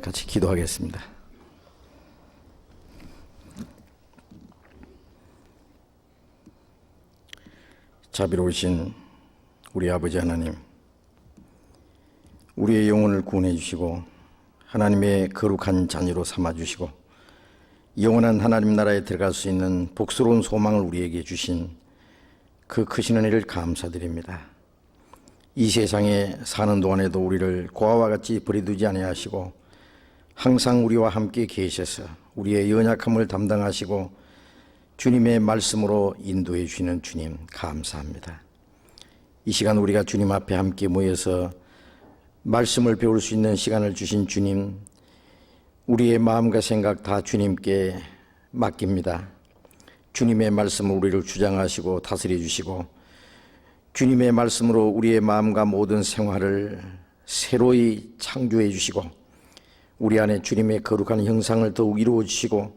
같이 기도하겠습니다. 자비로우신 우리 아버지 하나님, 우리의 영혼을 구원해 주시고 하나님의 거룩한 자녀로 삼아 주시고 영원한 하나님 나라에 들어갈 수 있는 복스러운 소망을 우리에게 주신 그 크신 은혜를 감사드립니다. 이 세상에 사는 동안에도 우리를 고아와 같이 버려두지 아니하시고 항상 우리와 함께 계셔서 우리의 연약함을 담당하시고 주님의 말씀으로 인도해 주시는 주님 감사합니다. 이 시간 우리가 주님 앞에 함께 모여서 말씀을 배울 수 있는 시간을 주신 주님, 우리의 마음과 생각 다 주님께 맡깁니다. 주님의 말씀으로 우리를 주장하시고 다스려 주시고 주님의 말씀으로 우리의 마음과 모든 생활을 새로이 창조해 주시고 우리 안에 주님의 거룩한 형상을 더욱 이루어 주시고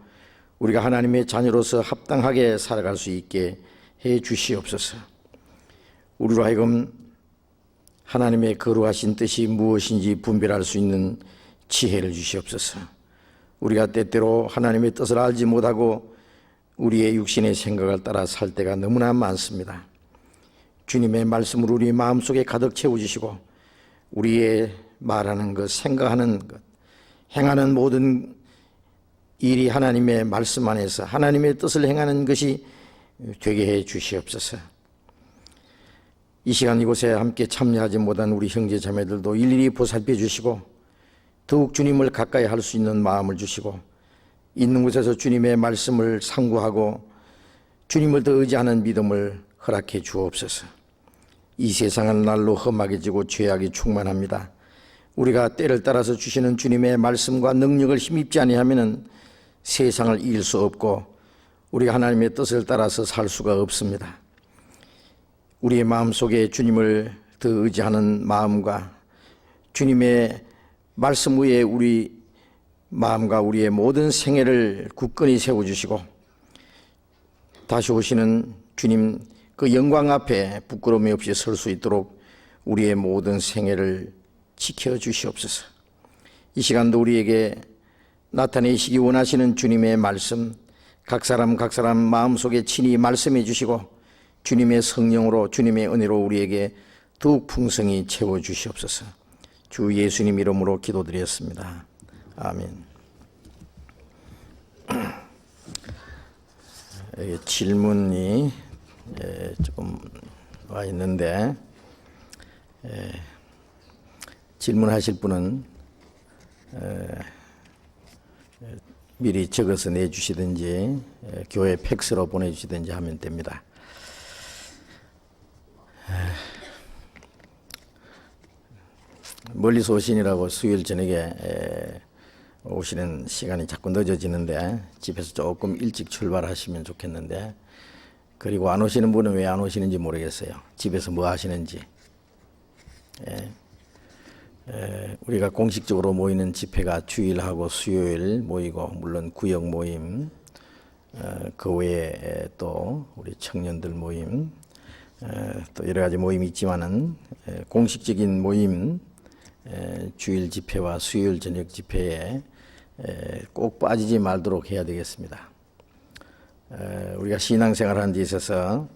우리가 하나님의 자녀로서 합당하게 살아갈 수 있게 해 주시옵소서. 우리로 하여금 하나님의 거룩하신 뜻이 무엇인지 분별할 수 있는 지혜를 주시옵소서. 우리가 때때로 하나님의 뜻을 알지 못하고 우리의 육신의 생각을 따라 살 때가 너무나 많습니다. 주님의 말씀으로 우리 마음속에 가득 채워주시고 우리의 말하는 것, 생각하는 것, 행하는 모든 일이 하나님의 말씀 안에서 하나님의 뜻을 행하는 것이 되게 해 주시옵소서. 이 시간 이곳에 함께 참여하지 못한 우리 형제 자매들도 일일이 보살펴 주시고 더욱 주님을 가까이 할 수 있는 마음을 주시고 있는 곳에서 주님의 말씀을 상고하고 주님을 더 의지하는 믿음을 허락해 주옵소서. 이 세상은 날로 험하게지고 죄악이 충만합니다. 우리가 때를 따라서 주시는 주님의 말씀과 능력을 힘입지 아니하면 세상을 이길 수 없고 우리가 하나님의 뜻을 따라서 살 수가 없습니다. 우리의 마음속에 주님을 더 의지하는 마음과 주님의 말씀 위에 우리 마음과 우리의 모든 생애를 굳건히 세워주시고 다시 오시는 주님 그 영광 앞에 부끄러움이 없이 설 수 있도록 우리의 모든 생애를 지켜주시옵소서. 이 시간도 우리에게 나타내시기 원하시는 주님의 말씀 각 사람 마음속에 친히 말씀해 주시고 주님의 성령으로 주님의 은혜로 우리에게 더욱 풍성히 채워주시옵소서. 주 예수님 이름으로 기도드렸습니다. 아멘. 질문이 조금 와 있는데 질문하실 분은 미리 적어서 내주시든지 교회 팩스로 보내주시든지 하면 됩니다. 멀리서 오시느라고 수요일 저녁에 오시는 시간이 자꾸 늦어지는데 집에서 조금 일찍 출발하시면 좋겠는데 그리고 안 오시는 분은 왜 안 오시는지 모르겠어요. 집에서 뭐 하시는지. 우리가 공식적으로 모이는 집회가 주일하고 수요일 모이고 물론 구역 모임 그 외에 또 우리 청년들 모임 또 여러 가지 모임이 있지만은 공식적인 모임 주일 집회와 수요일 저녁 집회에 꼭 빠지지 말도록 해야 되겠습니다. 우리가 신앙생활하는 데 있어서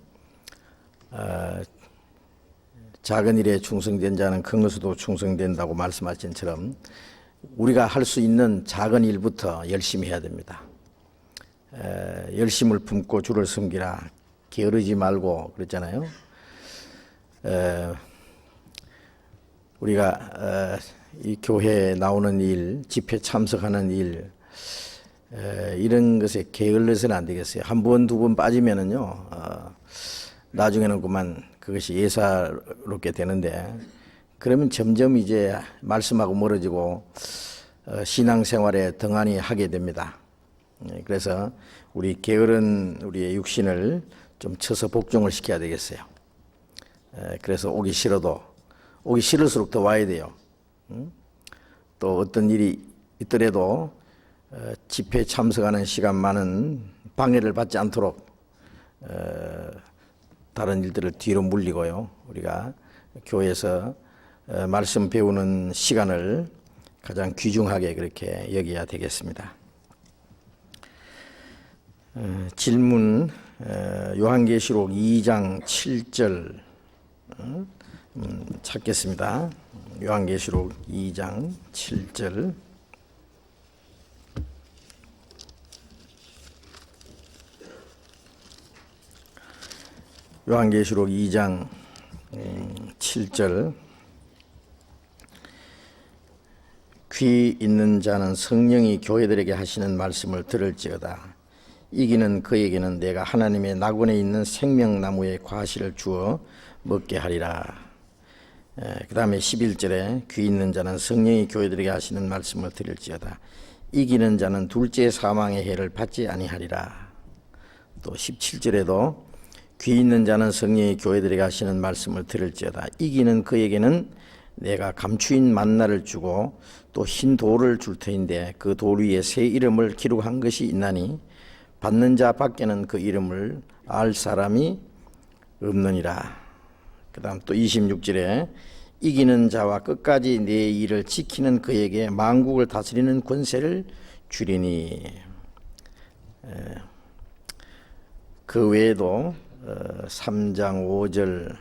작은 일에 충성된 자는 큰 것에도 충성된다고 말씀하신 것처럼 우리가 할 수 있는 작은 일부터 열심히 해야 됩니다. 열심을 품고 주를 섬기라 게으르지 말고 그랬잖아요. 우리가 이 교회에 나오는 일, 집회 참석하는 일 이런 것에 게을러서는 안 되겠어요. 한 번, 두 번 빠지면은요, 나중에는 그만 그것이 예사롭게 되는데, 그러면 점점 이제 말씀하고 멀어지고, 신앙생활에 등한히 하게 됩니다. 그래서 우리 게으른 우리의 육신을 좀 쳐서 복종을 시켜야 되겠어요. 그래서 오기 싫을수록 더 와야 돼요. 또 어떤 일이 있더라도 집회에 참석하는 시간만은 방해를 받지 않도록 다른 일들을 뒤로 물리고요. 우리가 교회에서 말씀 배우는 시간을 가장 귀중하게 그렇게 여겨야 되겠습니다. 질문 요한계시록 2장 7절 찾겠습니다. 요한계시록 2장 7절. 요한계시록 2장 7절. 귀 있는 자는 성령이 교회들에게 하시는 말씀을 들을지어다. 이기는 그에게는 내가 하나님의 낙원에 있는 생명나무의 과실을 주어 먹게 하리라. 그 다음에 11절에 귀 있는 자는 성령이 교회들에게 하시는 말씀을 들을지어다. 이기는 자는 둘째 사망의 해를 받지 아니하리라. 또 17절에도 귀 있는 자는 성령이 교회들에게 하시는 말씀을 들을지어다. 이기는 그에게는 내가 감추인 만나를 주고 또 흰 돌을 줄 터인데 그 돌 위에 새 이름을 기록한 것이 있나니 받는 자 밖에는 그 이름을 알 사람이 없느니라. 그 다음 또 26절에 이기는 자와 끝까지 내 일을 지키는 그에게 만국을 다스리는 권세를 주리니. 그 외에도 3장 5절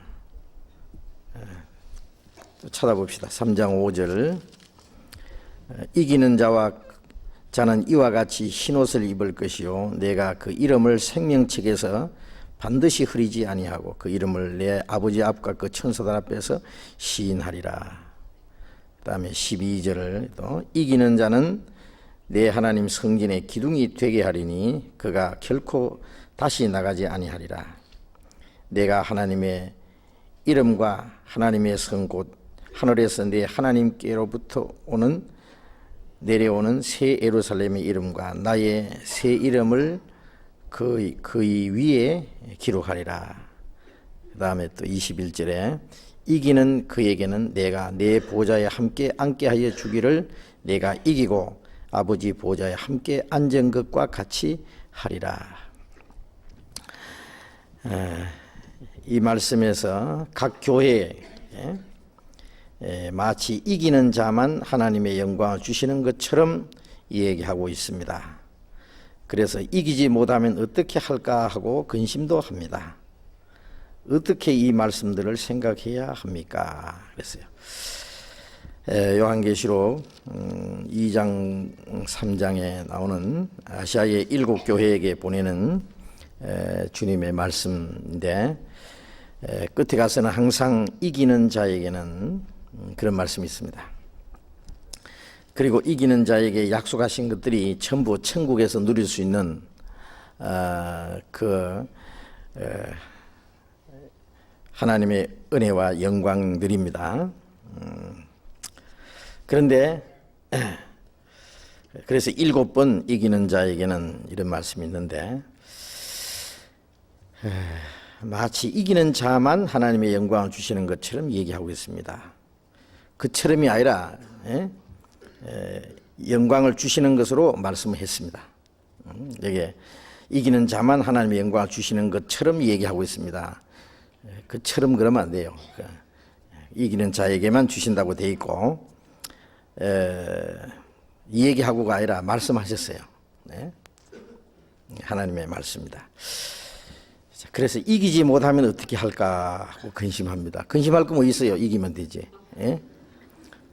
찾아봅시다. 3장 5절 이기는 자는 이와 같이 흰옷을 입을 것이요 내가 그 이름을 생명책에서 반드시 흐리지 아니하고 그 이름을 내 아버지 앞과 그 천사들 앞에서 시인하리라. 그 다음에 12절을 또 이기는 자는 내 하나님 성전의 기둥이 되게 하리니 그가 결코 다시 나가지 아니하리라. 내가 하나님의 이름과 하나님의 성 곧 하늘에서 내 하나님께로부터 내려오는 새 예루살렘의 이름과 나의 새 이름을 그의 위에 기록하리라. 그 다음에 또 21절에 이기는 그에게는 내가 내 보좌에 함께 앉게 하여 주기를 내가 이기고 아버지 보좌에 함께 앉은 것과 같이 하리라. 이 말씀에서 각 교회에 마치 이기는 자만 하나님의 영광을 주시는 것처럼 얘기하고 있습니다. 그래서 이기지 못하면 어떻게 할까 하고 근심도 합니다. 어떻게 이 말씀들을 생각해야 합니까? 그랬어요. 요한계시록 2장 3장에 나오는 아시아의 7교회에게 보내는 주님의 말씀인데 끝에 가서는 항상 이기는 자에게는 그런 말씀이 있습니다. 그리고 이기는 자에게 약속하신 것들이 전부 천국에서 누릴 수 있는 하나님의 은혜와 영광들입니다. 그런데 그래서 7번 이기는 자에게는 이런 말씀이 있는데 마치 이기는 자만 하나님의 영광을 주시는 것처럼 얘기하고 있습니다. 그처럼이 아니라 영광을 주시는 것으로 말씀을 했습니다. 여기에 이기는 자만 하나님의 영광을 주시는 것처럼 얘기하고 있습니다. 그처럼 그러면 안 돼요. 이기는 자에게만 주신다고 돼 있고 이 얘기하고가 아니라 말씀하셨어요. 하나님의 말씀입니다. 그래서 이기지 못하면 어떻게 할까 하고 근심합니다. 근심할 거 뭐 있어요? 이기면 되지.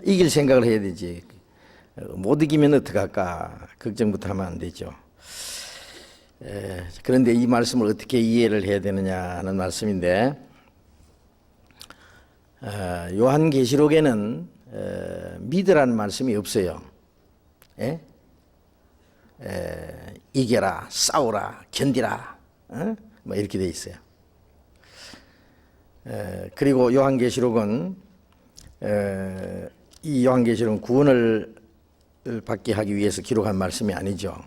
이길 생각을 해야 되지. 못 이기면 어떡할까 걱정부터 하면 안 되죠. 그런데 이 말씀을 어떻게 이해를 해야 되느냐 하는 말씀인데 요한계시록에는 믿으라는 말씀이 없어요. 이겨라, 싸우라, 견디라, 뭐 이렇게 돼 있어요. 그리고 요한계시록은 이 요한계시록은 구원을 받게 하기 위해서 기록한 말씀이 아니죠.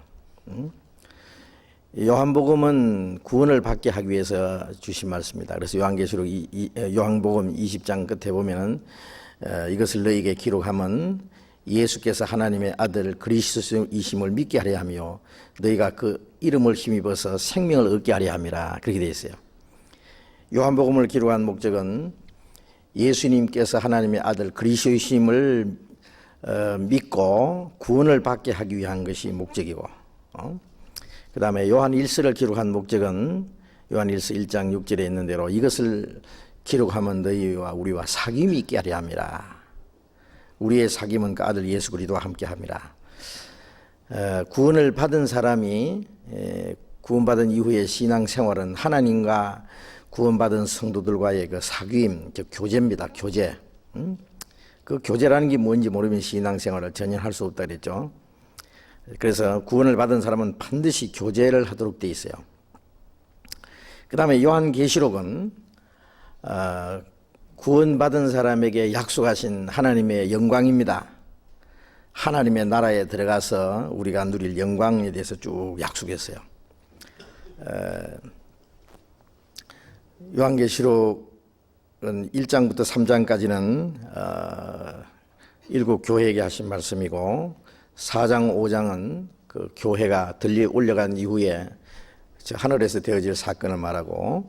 요한복음은 구원을 받게 하기 위해서 주신 말씀입니다. 그래서 요한계시록 요한복음 20장 끝에 보면은 이것을 너희에게 기록하면 예수께서 하나님의 아들 그리스도이심을 믿게 하려 하며 너희가 그 이름을 힘입어서 생명을 얻게 하려 함이라 그렇게 되어 있어요. 요한복음을 기록한 목적은 예수님께서 하나님의 아들 그리스도이심을 믿고 구원을 받게 하기 위한 것이 목적이고, 그 다음에 요한 1서를 기록한 목적은 요한 1서 1장 6절에 있는 대로 이것을 기록하면 너희와 우리와 사귐이 있게 하려 함이라. 우리의 사귐은 그 아들 예수 그리스도와 함께 함이라. 구원을 받은 사람이 구원받은 이후의 신앙생활은 하나님과 구원받은 성도들과의 그 사귐, 즉 교제입니다. 교제. 그 교제라는 게 뭔지 모르면 신앙생활을 전혀 할 수 없다 그랬죠. 그래서 구원을 받은 사람은 반드시 교제를 하도록 돼 있어요. 그 다음에 요한계시록은 구원받은 사람에게 약속하신 하나님의 영광입니다. 하나님의 나라에 들어가서 우리가 누릴 영광에 대해서 쭉 약속했어요. 요한계시록은 1장부터 3장까지는 일곱 교회에게 하신 말씀이고 4장 5장은 그 교회가 들리 올려간 이후에 하늘에서 되어질 사건을 말하고,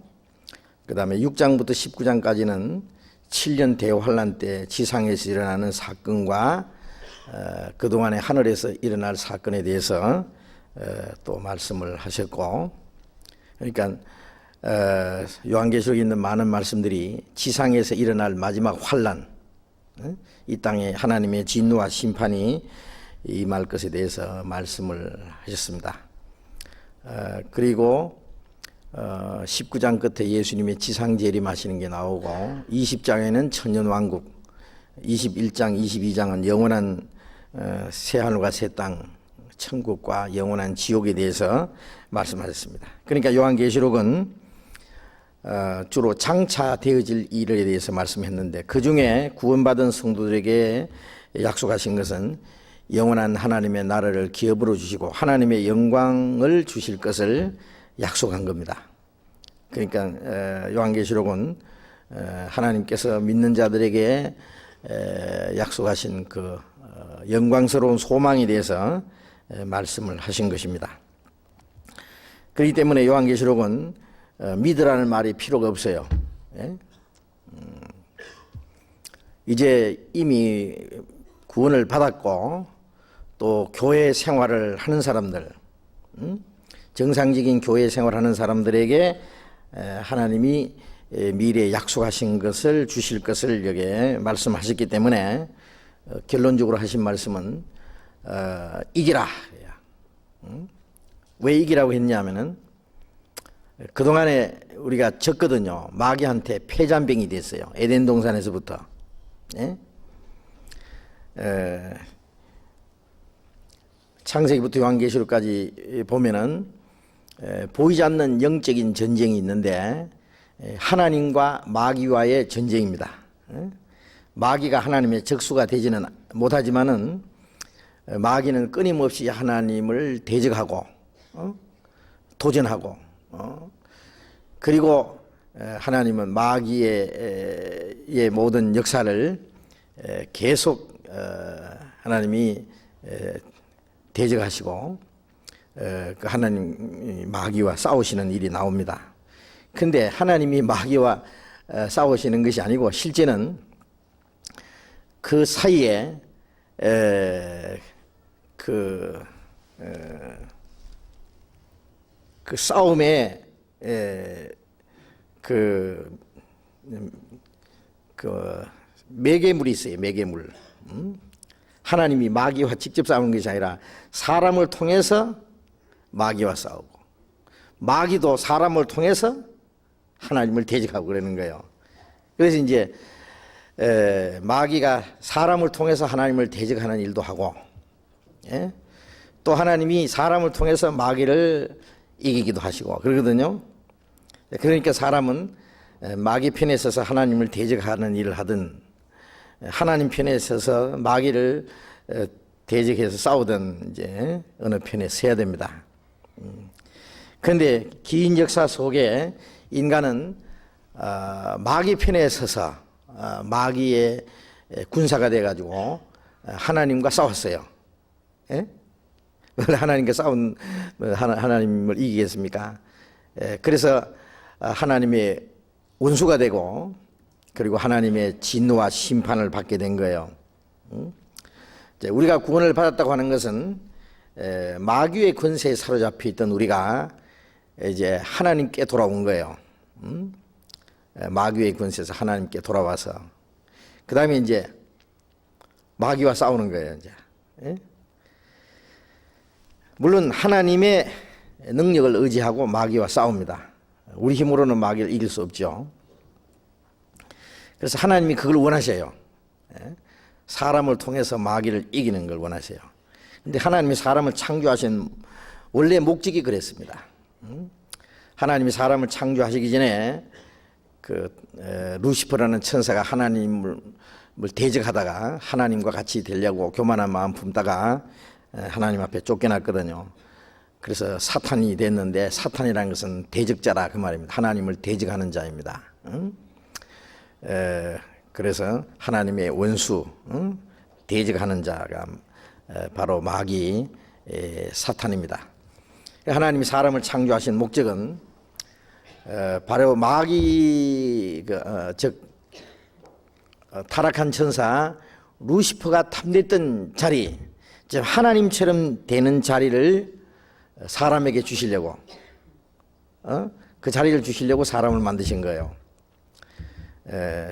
그 다음에 6장부터 19장까지는 7년 대환란 때 지상에서 일어나는 사건과 그동안에 하늘에서 일어날 사건에 대해서 또 말씀을 하셨고, 그러니까 요한계시록에 있는 많은 말씀들이 지상에서 일어날 마지막 환란, 이 땅에 하나님의 진노와 심판이 임할 것에 대해서 말씀을 하셨습니다. 그리고 19장 끝에 예수님의 지상 재림하시는 게 나오고 20장에는 천년왕국, 21장, 22장은 영원한 새하늘과 새 땅, 천국과 영원한 지옥에 대해서 말씀하셨습니다. 그러니까 요한계시록은 주로 장차 되어질 일에 대해서 말씀했는데, 그 중에 구원받은 성도들에게 약속하신 것은 영원한 하나님의 나라를 기업으로 주시고 하나님의 영광을 주실 것을 약속한 겁니다. 그러니까 요한계시록은 하나님께서 믿는 자들에게 약속하신 그 영광스러운 소망에 대해서 말씀을 하신 것입니다. 그렇기 때문에 요한계시록은 믿으라는 말이 필요가 없어요. 이제 이미 구원을 받았고 또 교회 생활을 하는 사람들, 정상적인 교회 생활하는 사람들에게 하나님이 미래에 약속하신 것을 주실 것을 여기에 말씀하셨기 때문에 결론적으로 하신 말씀은 이기라. 왜 이기라고 했냐면은 그동안에 우리가 졌거든요. 마귀한테 패잔병이 됐어요. 에덴 동산에서부터. 창세기부터 요한계시록까지 보면은 보이지 않는 영적인 전쟁이 있는데 하나님과 마귀와의 전쟁입니다. 마귀가 하나님의 적수가 되지는 못하지만은 마귀는 끊임없이 하나님을 대적하고 도전하고 그리고 하나님은 마귀의 모든 역사를 계속 하나님이 대적하시고 그 하나님 마귀와 싸우시는 일이 나옵니다. 근데 하나님이 마귀와 싸우시는 것이 아니고 실제는 그 사이에 그 싸움에 그 매개물이 있어요. 매개물. 하나님이 마귀와 직접 싸우는 것이 아니라 사람을 통해서 마귀와 싸우고 마귀도 사람을 통해서 하나님을 대적하고 그러는 거예요. 그래서 이제 마귀가 사람을 통해서 하나님을 대적하는 일도 하고, 또 하나님이 사람을 통해서 마귀를 이기기도 하시고 그러거든요. 그러니까 사람은 마귀 편에 서서 하나님을 대적하는 일을 하든 하나님 편에 서서 마귀를 대적해서 싸우든 이제 어느 편에 서야 됩니다. 그런데 긴 역사 속에 인간은 마귀 편에 서서 마귀의 군사가 돼가지고 하나님과 싸웠어요. 왜 하나님과 싸운 하나님을 이기겠습니까? 그래서 하나님의 원수가 되고 그리고 하나님의 진노와 심판을 받게 된 거예요. 우리가 구원을 받았다고 하는 것은 마귀의 권세에 사로잡혀 있던 우리가 이제 하나님께 돌아온 거예요. 마귀의 권세에서 하나님께 돌아와서 그 다음에 이제 마귀와 싸우는 거예요. 이제 물론 하나님의 능력을 의지하고 마귀와 싸웁니다. 우리 힘으로는 마귀를 이길 수 없죠. 그래서 하나님이 그걸 원하셔요. 사람을 통해서 마귀를 이기는 걸 원하세요. 근데 하나님이 사람을 창조하신 원래 목적이 그랬습니다. 하나님이 사람을 창조하시기 전에 루시퍼라는 천사가 하나님을 대적하다가 하나님과 같이 되려고 교만한 마음 품다가 하나님 앞에 쫓겨났거든요. 그래서 사탄이 됐는데 사탄이라는 것은 대적자라 그 말입니다. 하나님을 대적하는 자입니다. 그래서 하나님의 원수, 대적하는 자가 바로 마귀 사탄입니다. 하나님이 사람을 창조하신 목적은 바로 마귀 즉 타락한 천사 루시퍼가 탐냈던 자리, 즉 하나님처럼 되는 자리를 사람에게 주시려고 그 자리를 주시려고 사람을 만드신 거예요.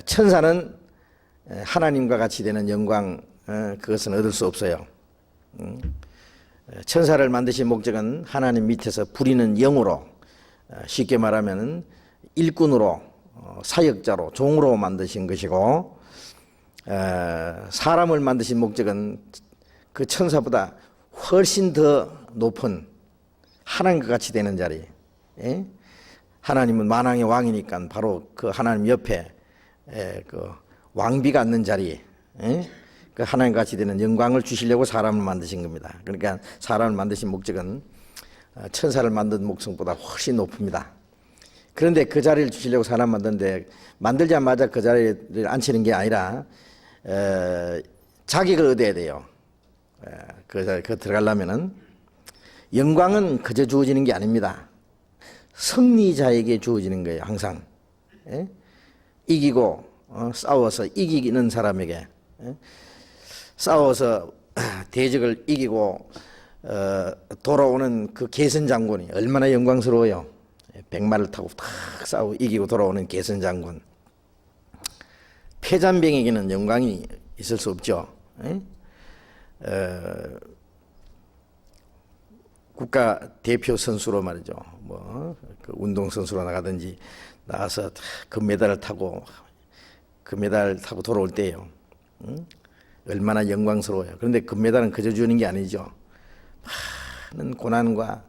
천사는 하나님과 같이 되는 영광 그것은 얻을 수 없어요. 천사를 만드신 목적은 하나님 밑에서 부리는 영으로, 쉽게 말하면 일꾼으로, 사역자로, 종으로 만드신 것이고, 사람을 만드신 목적은 그 천사보다 훨씬 더 높은 하나님과 같이 되는 자리. 하나님은 만왕의 왕이니까 바로 그 하나님 옆에 그 왕비가 앉는 자리, 그 하나님과 같이 되는 영광을 주시려고 사람을 만드신 겁니다. 그러니까 사람을 만드신 목적은 천사를 만든 목적보다 훨씬 높습니다. 그런데 그 자리를 주시려고 사람 만드는데 만들자마자 그 자리를 앉히는 게 아니라 자격을 얻어야 돼요. 그 들어가려면은 영광은 그저 주어지는 게 아닙니다. 승리자에게 주어지는 거예요. 항상 이기고 싸워서 이기는 사람에게, 싸워서 대적을 이기고 돌아오는 그 계선 장군이 얼마나 영광스러워요. 백마를 타고 탁 싸우고 이기고 돌아오는 계선 장군. 패잔병에게는 영광이 있을 수 없죠. 국가 대표 선수로 말이죠. 그 운동 선수로 나가든지 나가서 금메달을 타고 돌아올 때예요. 얼마나 영광스러워요. 그런데 금메달은 그저 주는 게 아니죠. 많은 고난과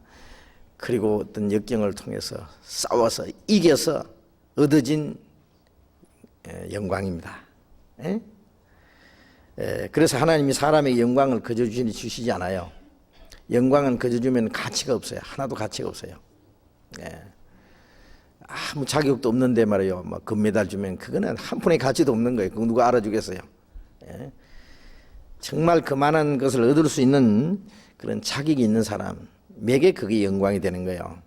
그리고 어떤 역경을 통해서 싸워서 이겨서 얻어진 영광입니다. 그래서 하나님이 사람에게 영광을 그저 주시지 않아요. 영광은 그저 주면 가치가 없어요. 하나도 가치가 없어요. 아무 자격도 없는데 말이에요. 금메달 주면 그거는 한 푼의 가치도 없는 거예요. 그거 누가 알아주겠어요. 정말 그만한 것을 얻을 수 있는 그런 자격이 있는 사람에게 그게 영광이 되는 거예요.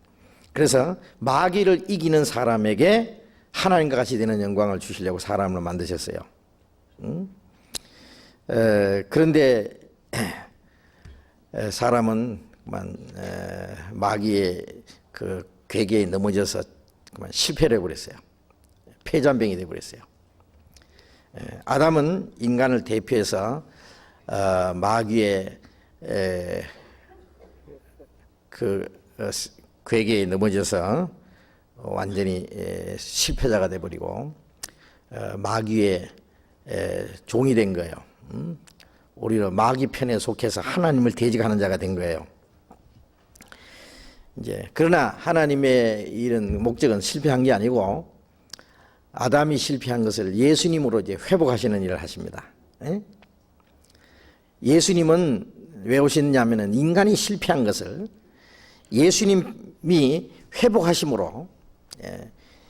그래서 마귀를 이기는 사람에게 하나님과 같이 되는 영광을 주시려고 사람을 만드셨어요. 그런데 사람은 마귀의 그 괴계에 넘어져서 실패를 해버렸어요. 패잔병이 되어버렸어요. 아담은 인간을 대표해서 마귀의 그 괴계에 넘어져서 완전히 실패자가 되어버리고 마귀의 종이 된 거예요. 오히려 마귀 편에 속해서 하나님을 대적하는 자가 된 거예요. 그러나 하나님의 이런 목적은 실패한 게 아니고 아담이 실패한 것을 예수님으로 회복하시는 일을 하십니다. 예수님은 왜 오셨냐면은 인간이 실패한 것을 예수님이 회복하심으로,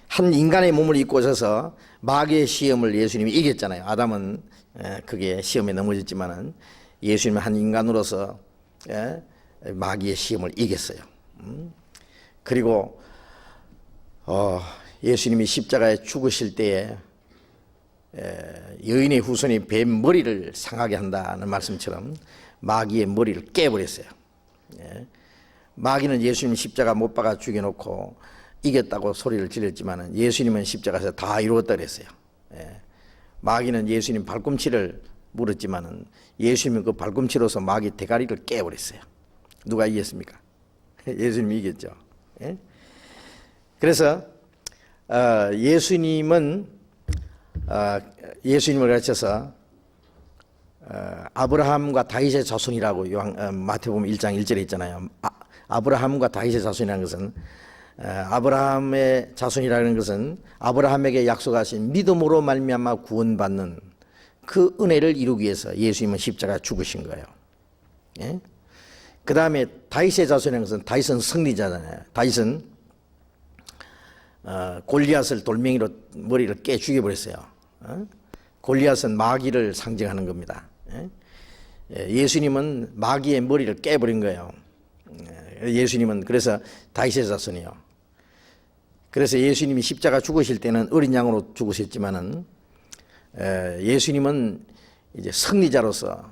한 인간의 몸을 입고 오셔서 마귀의 시험을 예수님이 이겼잖아요. 아담은 그게 시험에 넘어졌지만은 예수님은 한 인간으로서 마귀의 시험을 이겼어요. 그리고 예수님이 십자가에 죽으실 때에 여인의 후손이 뱀 머리를 상하게 한다는 말씀처럼 마귀의 머리를 깨버렸어요. 마귀는 예수님 십자가 못 박아 죽여놓고 이겼다고 소리를 질렀지만 예수님은 십자가에서 다 이루었다 그랬어요. 마귀는 예수님 발꿈치를 물었지만 예수님은 그 발꿈치로서 마귀 대가리를 깨버렸어요. 누가 이겼습니까? 예수님이 이겼죠. 그래서 예수님을 가르쳐서 아브라함과 다윗의 자손이라고 마태복음 1장 1절에 있잖아요. 아브라함과 다윗의 자손이라는 것은 아브라함의 자손이라는 것은 아브라함에게 약속하신 믿음으로 말미암아 구원받는 그 은혜를 이루기 위해서 예수님은 십자가 죽으신 거예요. 그 다음에 다윗의 자손이라는 것은 다윗은 승리자잖아요. 다윗은 골리앗을 돌멩이로 머리를 깨 죽여버렸어요. 골리앗은 마귀를 상징하는 겁니다. 예수님은 마귀의 머리를 깨버린 거예요. 예수님은 그래서 다윗의 자손이요. 그래서 예수님이 십자가 죽으실 때는 어린 양으로 죽으셨지만은 예수님은 이제 승리자로서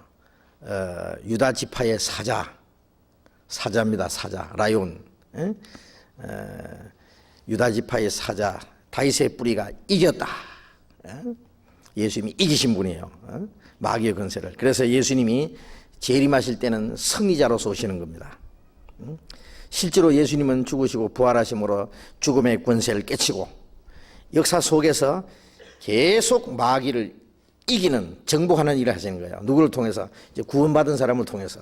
유다 지파의 사자입니다. 사자, 라이온. 유다 지파의 사자, 다윗의 뿌리가 이겼다. 예수님이 이기신 분이에요. 마귀의 권세를. 그래서 예수님이 재림하실 때는 승리자로서 오시는 겁니다. 실제로 예수님은 죽으시고 부활하심으로 죽음의 권세를 깨치고 역사 속에서 계속 마귀를 이기는, 정복하는 일을 하시는 거예요. 누구를 통해서? 이제 구원받은 사람을 통해서.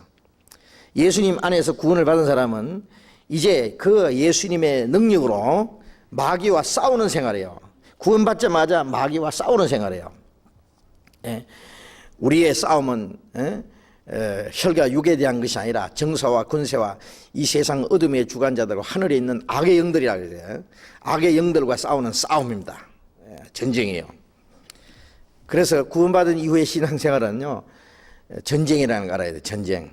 예수님 안에서 구원을 받은 사람은 이제 그 예수님의 능력으로 마귀와 싸우는 생활이에요. 구원받자마자 마귀와 싸우는 생활이에요. 우리의 싸움은 혈과 육에 대한 것이 아니라 정사와 권세와 이 세상 어둠의 주관자들과 하늘에 있는 악의 영들이라 그래요. 악의 영들과 싸우는 싸움입니다. 전쟁이에요. 그래서 구원받은 이후의 신앙생활은요, 전쟁이라는 걸 알아야 돼요. 전쟁.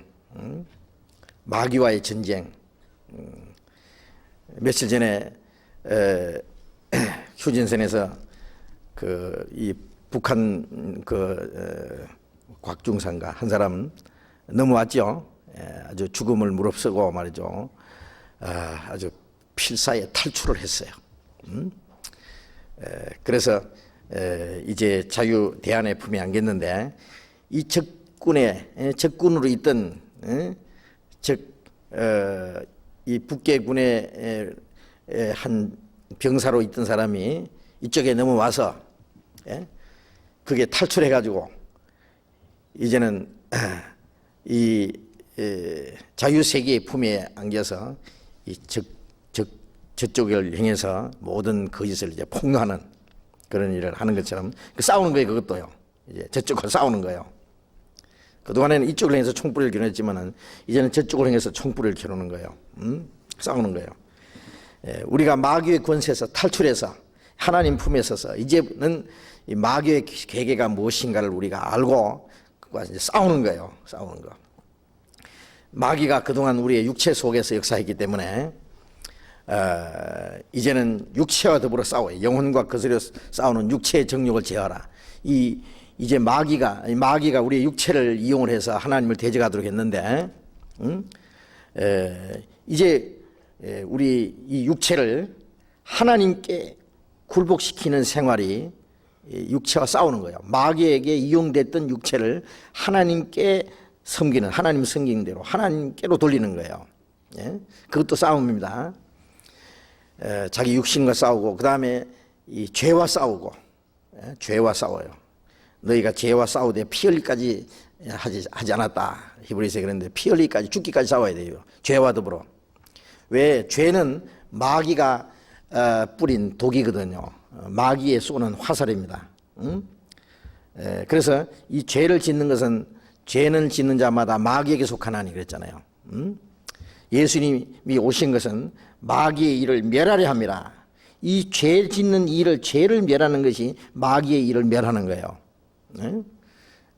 마귀와의 전쟁. 며칠 전에 휴전선에서 이 북한 곽중산가 한 사람 넘어왔죠. 아주 죽음을 무릅쓰고 말이죠. 아주 필사에 탈출을 했어요. 그래서 이제 자유 대안의 품에 안겼는데 이 적군으로 있던 이 북계군의 한 병사로 있던 사람이 이쪽에 넘어와서 그게 탈출해 가지고 이제는 이 자유세계의 품에 안겨서 이 저쪽을 향해서 모든 거짓을 이제 폭로하는 그런 일을 하는 것처럼 싸우는 거예요. 그것도요. 이제 저쪽과 싸우는 거예요. 그동안에는 이쪽을 향해서 총불을 겨눴지만은 이제는 저쪽을 향해서 총불을 겨누는 거예요. 싸우는 거예요. 우리가 마귀의 권세에서 탈출해서 하나님 품에 서서 이제는 이 마귀의 계계가 무엇인가를 우리가 알고 그와 이제 싸우는 거예요. 싸우는 거. 마귀가 그동안 우리의 육체 속에서 역사했기 때문에 이제는 육체와 더불어 싸워요. 영혼과 거스려 싸우는 육체의 정욕을 제어하라. 이제 마귀가 우리의 육체를 이용을 해서 하나님을 대적하도록 했는데, 이제 우리 이 육체를 하나님께 굴복시키는 생활이 육체와 싸우는 거예요. 마귀에게 이용됐던 육체를 하나님께 섬기는, 하나님 섬기는 대로 하나님께로 돌리는 거예요. 그것도 싸움입니다. 자기 육신과 싸우고, 그 다음에 이 죄와 싸우고, 죄와 싸워요. 너희가 죄와 싸우되 피 흘리까지 하지 않았다. 히브리서에 그랬는데 피 흘리까지 죽기까지 싸워야 돼요. 죄와 더불어. 왜? 죄는 마귀가 뿌린 독이거든요. 마귀에 쏘는 화살입니다. 그래서 이 죄를 짓는 것은 죄는 짓는 자마다 마귀에게 속하나니 그랬잖아요. 예수님이 오신 것은 마귀의 일을 멸하려 함이라. 이 죄 짓는 일을, 죄를 멸하는 것이 마귀의 일을 멸하는 거예요.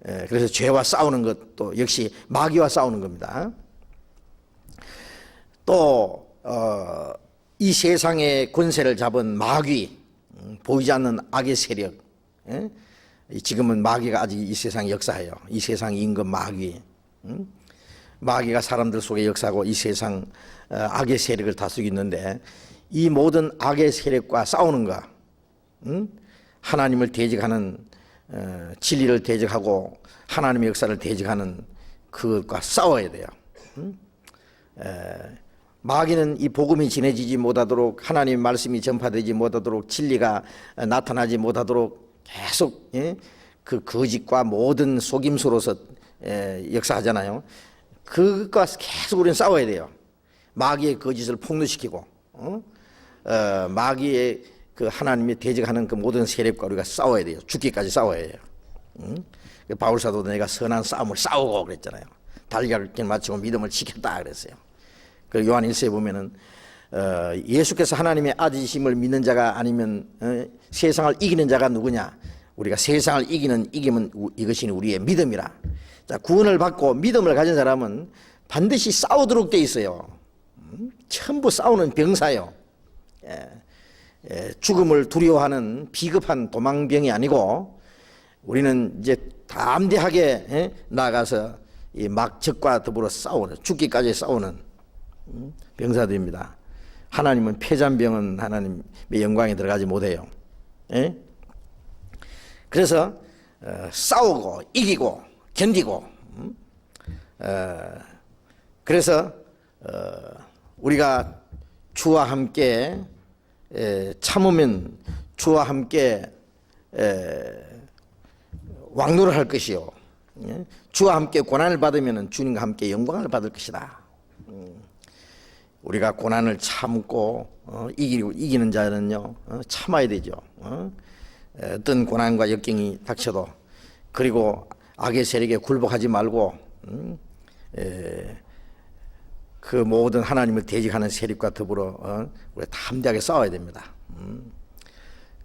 그래서 죄와 싸우는 것도 역시 마귀와 싸우는 겁니다. 또 이 세상의 권세를 잡은 마귀, 보이지 않는 악의 세력, 지금은 마귀가 아직 이 세상에 역사해요. 이 세상 임금 마귀. 마귀가 사람들 속에 역사하고 이 세상 악의 세력을 다스리고 있는데, 이 모든 악의 세력과 싸우는 거, 하나님을 대적하는, 진리를 대적하고 하나님의 역사를 대적하는 그것과 싸워야 돼요. 마귀는 이 복음이 전해지지 못하도록, 하나님의 말씀이 전파되지 못하도록, 진리가 나타나지 못하도록 계속 그 거짓과 모든 속임수로서 역사하잖아요. 그것과 계속 우리는 싸워야 돼요. 마귀의 거짓을 폭로시키고, 마귀의 그 하나님이 대적하는 그 모든 세력과 우리가 싸워야 돼요. 죽기까지 싸워야 해요. 바울사도도 내가 선한 싸움을 싸우고 그랬잖아요. 달걀을 맞추고 믿음을 지켰다 그랬어요. 그 요한 1서에 보면은 예수께서 하나님의 아들이심을 믿는 자가 아니면 세상을 이기는 자가 누구냐? 우리가 세상을 이기면 이것이 우리의 믿음이라. 자, 구원을 받고 믿음을 가진 사람은 반드시 싸우도록 돼 있어요. 전부 싸우는 병사요. 죽음을 두려워하는 비겁한 도망병이 아니고, 우리는 이제 담대하게 나가서 이 막적과 더불어 싸우는, 죽기까지 싸우는 병사들입니다. 하나님은 패잔병은 하나님의 영광에 들어가지 못해요. 그래서 싸우고 이기고 견디고, 그래서 우리가 주와 함께 참으면 주와 함께 왕노를 할 것이요, 주와 함께 고난을 받으면 주님과 함께 영광을 받을 것이다. 우리가 고난을 참고 이기는 자는요, 참아야 되죠. 어떤 고난과 역경이 닥쳐도, 그리고 악의 세력에 굴복하지 말고 그 모든 하나님을 대적하는 세력과 더불어 우리가 담대하게 싸워야 됩니다.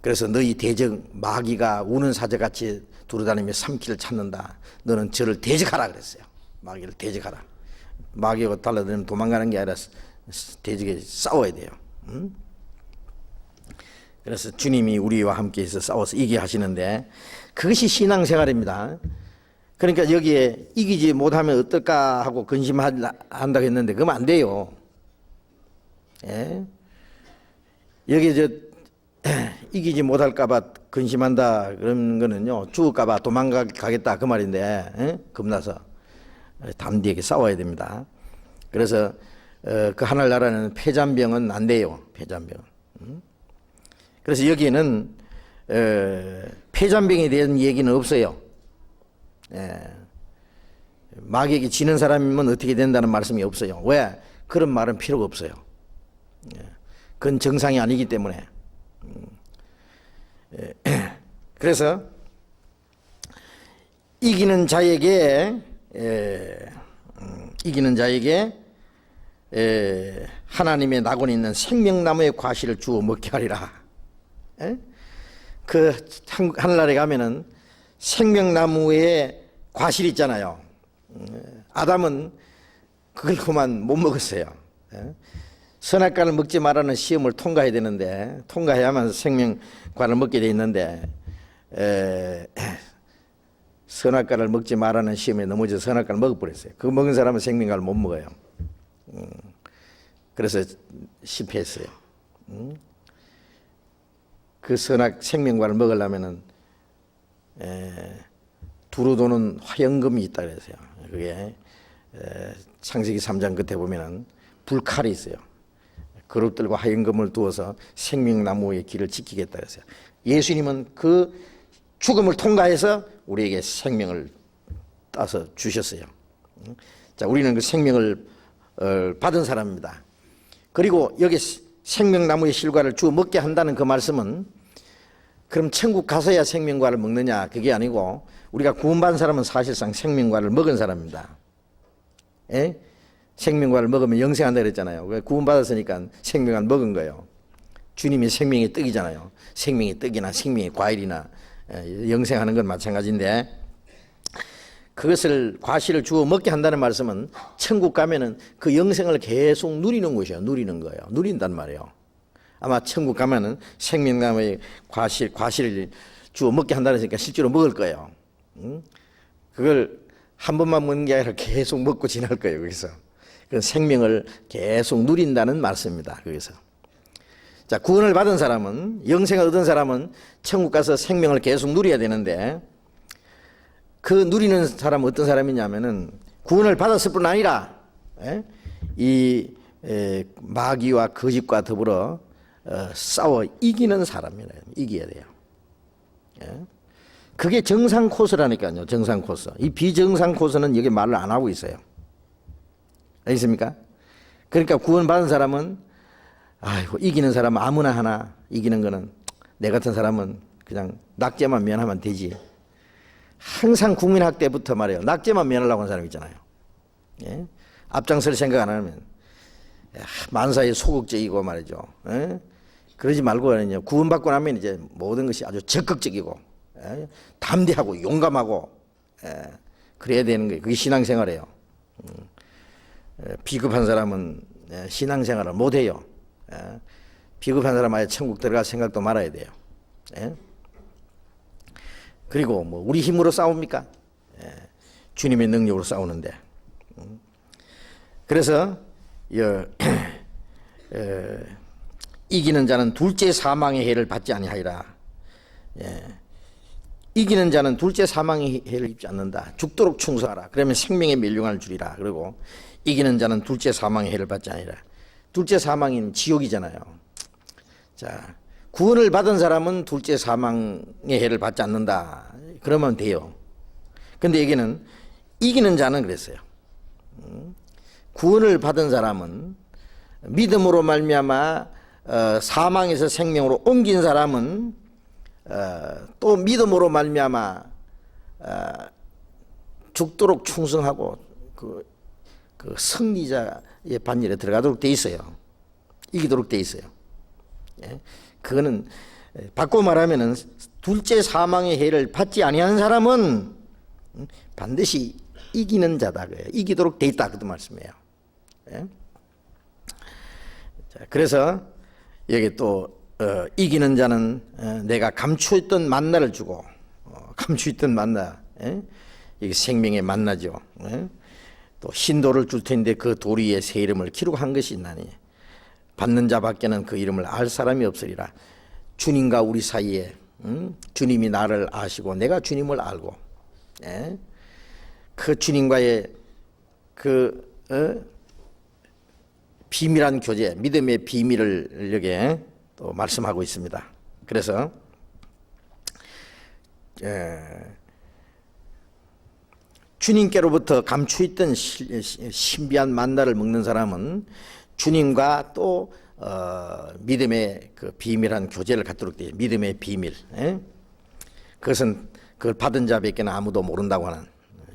그래서 너희 대적 마귀가 우는 사자같이 두루다니며 삼키를 찾는다. 너는 저를 대적하라 그랬어요. 마귀를 대적하라. 마귀가 달라들면 도망가는 게 아니라 대적에 싸워야 돼요. 그래서 주님이 우리와 함께해서 싸워서 이기게 하시는데, 그것이 신앙생활입니다. 그러니까 여기에 이기지 못하면 어떨까 하고 근심한다고 했는데, 그러면 안 돼요. 여기 이기지 못할까봐 근심한다 그런 거는요, 죽을까봐 도망가겠다 그 말인데, 겁나서 담대하게 싸워야 됩니다. 그래서 그 하늘나라는 패잔병은 안 돼요. 패잔병. 그래서 여기에는 패잔병에 대한 얘기는 없어요. 마귀에게 지는 사람이면 어떻게 된다는 말씀이 없어요. 왜? 그런 말은 필요가 없어요. 그건 정상이 아니기 때문에. 그래서 이기는 자에게 하나님의 낙원에 있는 생명나무의 과실을 주어 먹게 하리라. 그 하늘나라에 가면은 생명나무의 과실 있잖아요. 아담은 그걸 그만 못 먹었어요. 선악과를 먹지 말라는 시험을 통과해야 되는데, 통과해야만 생명과를 먹게 돼 있는데, 선악과를 먹지 말라는 시험에 넘어져 선악과를 먹어버렸어요. 그거 먹은 사람은 생명과를 못 먹어요. 그래서 실패했어요. 그 선악 생명과를 먹으려면은 두루 도는 화영금이 있다 그랬어요. 그게 창세기 3장 끝에 보면은 불칼이 있어요. 그룹들과 화영금을 두어서 생명나무의 길을 지키겠다 그랬어요. 예수님은 그 죽음을 통과해서 우리에게 생명을 따서 주셨어요. 자, 우리는 그 생명을 받은 사람입니다. 그리고 여기 생명나무의 실과를 주어 먹게 한다는 그 말씀은, 그럼 천국 가서야 생명과를 먹느냐, 그게 아니고, 우리가 구원받은 사람은 사실상 생명과를 먹은 사람입니다. 생명과를 먹으면 영생한다 그랬잖아요. 구원받았으니까 생명을 먹은 거예요. 주님이 생명의 떡이잖아요. 생명의 떡이나 생명의 과일이나 영생하는 건 마찬가지인데, 그것을 과실을 주어 먹게 한다는 말씀은 천국 가면은 그 영생을 계속 누리는 것이에요. 누리는 거예요. 누린단 말이에요. 아마 천국 가면은 생명나무의 과실을 주어 먹게 한다는 했으니까 실제로 먹을 거예요. 그걸 한 번만 먹는 게 아니라 계속 먹고 지날 거예요. 거기서 그 생명을 계속 누린다는 말씀입니다. 거기서 자, 구원을 받은 사람은, 영생을 얻은 사람은 천국 가서 생명을 계속 누려야 되는데, 그 누리는 사람은 어떤 사람이냐면은 구원을 받았을 뿐 아니라 이 마귀와 거짓과 더불어 싸워 이기는 사람이에요. 이겨야 돼요. 그게 정상 코스라니까요. 정상 코스. 이 비정상 코스는 여기 말을 안 하고 있어요. 알겠습니까? 그러니까 구원 받은 사람은 아이고, 이기는 사람은 아무나 하나. 이기는 거는 내 같은 사람은 그냥 낙제만 면하면 되지. 항상 국민학 때부터 말이에요. 낙제만 면하려고 하는 사람 있잖아요. 예? 앞장설 생각 안 하면 만사에 소극적이고 말이죠. 예? 그러지 말고 구원받고 나면 이제 모든 것이 아주 적극적이고 담대하고 용감하고 그래야 되는 거예요. 그게 신앙생활이에요. 비겁한 사람은 신앙생활을 못해요. 비겁한 사람 아예 천국 들어갈 생각도 말아야 돼요. 그리고 뭐 우리 힘으로 싸웁니까? 주님의 능력으로 싸우는데. 그래서 이기는 자는 둘째 사망의 해를 받지 아니하리라. 이기는 자는 둘째 사망의 해를 입지 않는다. 죽도록 충성하라. 그러면 생명의 멸류관을 주리라. 그리고 이기는 자는 둘째 사망의 해를 받지 아니하리라. 둘째 사망인 지옥이잖아요. 자, 구원을 받은 사람은 둘째 사망의 해를 받지 않는다. 그러면 돼요. 근데 여기는 이기는 자는 그랬어요. 구원을 받은 사람은, 믿음으로 말미암아 사망에서 생명으로 옮긴 사람은 또 믿음으로 말미암아 죽도록 충성하고 그 승리자의 반열에 들어가도록 돼 있어요. 이기도록 돼 있어요. 그거는 바꿔 말하면은 둘째 사망의 해를 받지 아니하는 사람은 반드시 이기는 자다. 이기도록 돼 있다. 그 말씀이에요. 그래서 여기 또 이기는 자는 내가 감추었던 만나를 주고, 감추었던 만나, 여기 생명의 만나죠. 또 흰돌을 줄 텐데 그 돌 위에 새 이름을 기록한 것이 있나니 받는 자밖에는 그 이름을 알 사람이 없으리라. 주님과 우리 사이에 주님이 나를 아시고 내가 주님을 알고, 그 주님과의 그 비밀한 교제, 믿음의 비밀을 여기에 또 말씀하고 있습니다. 그래서 주님께로부터 감추있던 신비한 만나를 먹는 사람은 주님과 또 믿음의 그 비밀한 교제를 갖도록 돼요. 믿음의 비밀. 그것은 그걸 받은 자밖에는 아무도 모른다고 하는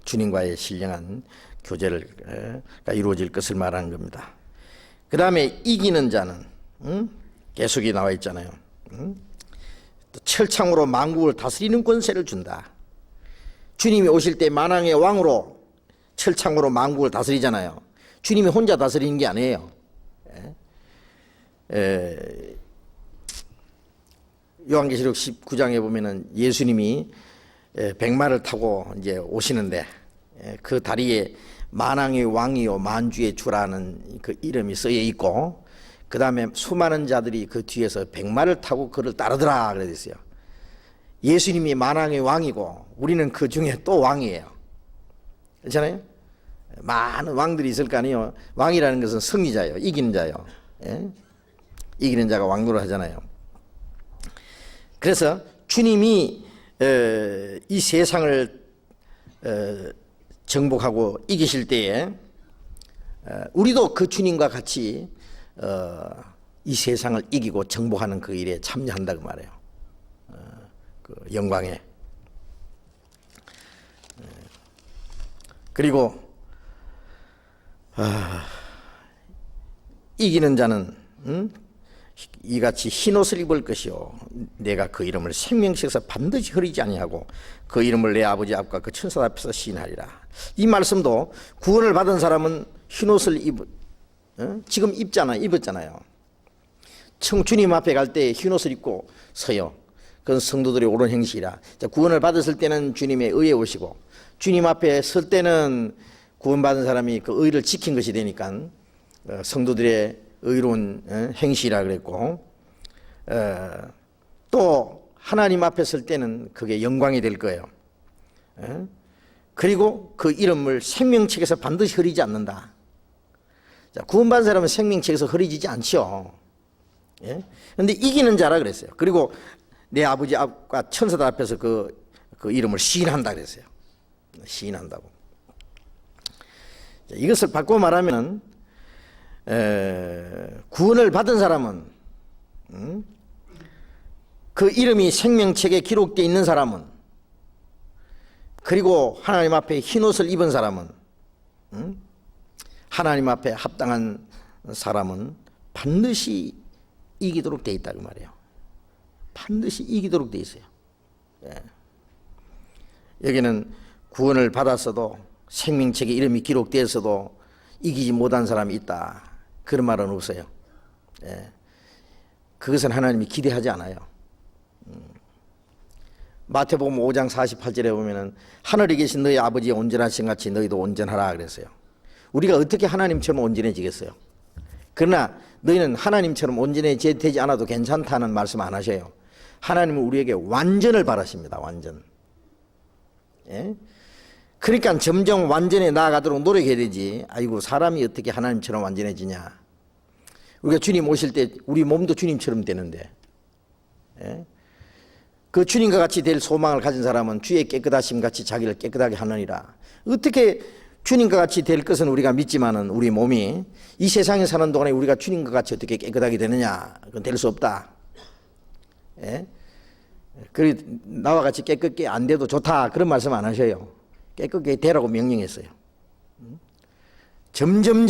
주님과의 신령한 교제를 이루어질 것을 말하는 겁니다. 그 다음에 이기는 자는 계속이 나와 있잖아요. 또 철창으로 만국을 다스리는 권세를 준다. 주님이 오실 때 만왕의 왕으로 철창으로 만국을 다스리잖아요. 주님이 혼자 다스리는 게 아니에요. 요한계시록 19장에 보면은 예수님이 백마를 타고 이제 오시는데 그 다리에 만왕의 왕이요 만주의 주라는 그 이름이 쓰여 있고, 그 다음에 수많은 자들이 그 뒤에서 백마를 타고 그를 따르더라 그래 있어요. 예수님이 만왕의 왕이고 우리는 그 중에 또 왕이에요. 그렇잖아요? 많은 왕들이 있을 거 아니에요. 왕이라는 것은 승리자예요. 이기는 자예요. 이기는 자가 왕노를 하잖아요. 그래서 주님이 이 세상을 정복하고 이기실 때에 우리도 그 주님과 같이 이 세상을 이기고 정복하는 그 일에 참여한다고 말해요. 그 영광에. 그리고 이기는 자는 이같이 흰옷을 입을 것이요 내가 그 이름을 생명책에서 반드시 흐리지 아니하고 그 이름을 내 아버지 앞과 그 천사 앞에서 시인하리라. 이 말씀도 구원을 받은 사람은 흰옷을 지금 입었잖아요. 주님 앞에 갈 때 흰옷을 입고 서요. 그건 성도들의 옳은 행실이라. 자, 구원을 받았을 때는 주님의 의에 오시고 주님 앞에 설 때는 구원받은 사람이 그 의를 지킨 것이 되니까 성도들의 의로운 행실이라 그랬고, 또 하나님 앞에 설 때는 그게 영광이 될 거예요. 그리고 그 이름을 생명책에서 반드시 흐리지 않는다. 자, 구원받은 사람은 생명책에서 흐리지지 않죠. 그런데 이기는 자라 그랬어요. 그리고 내 아버지 앞과 천사들 앞에서 그 이름을 시인한다 그랬어요. 시인한다고. 자, 이것을 바꿔 말하면 구원을 받은 사람은, 그 이름이 생명책에 기록되어 있는 사람은, 그리고 하나님 앞에 흰옷을 입은 사람은, 하나님 앞에 합당한 사람은 반드시 이기도록 되어 있다 그 말이에요. 반드시 이기도록 되어 있어요. 여기는 구원을 받았어도 생명책에 이름이 기록되었어도 이기지 못한 사람이 있다, 그런 말은 없어요. 그것은 하나님이 기대하지 않아요. 마태복음 5장 48절에 보면은 하늘에 계신 너희 아버지의 온전하신 같이 너희도 온전하라 그랬어요. 우리가 어떻게 하나님처럼 온전해지겠어요? 그러나 너희는 하나님처럼 온전해지지 않아도 괜찮다는 말씀 안 하셔요. 하나님은 우리에게 완전을 바라십니다. 완전. 그러니까 점점 완전에 나아가도록 노력해야 되지. 아이고, 사람이 어떻게 하나님처럼 완전해지냐. 우리가 주님 오실 때 우리 몸도 주님처럼 되는데, 그 주님과 같이 될 소망을 가진 사람은 주의 깨끗하심 같이 자기를 깨끗하게 하느니라. 어떻게 주님과 같이 될 것은 우리가 믿지만은 우리 몸이 이 세상에 사는 동안에 우리가 주님과 같이 어떻게 깨끗하게 되느냐, 그건 될 수 없다. 그래, 나와 같이 깨끗게 안 돼도 좋다, 그런 말씀 안 하셔요. 깨끗게 되라고 명령했어요. 점점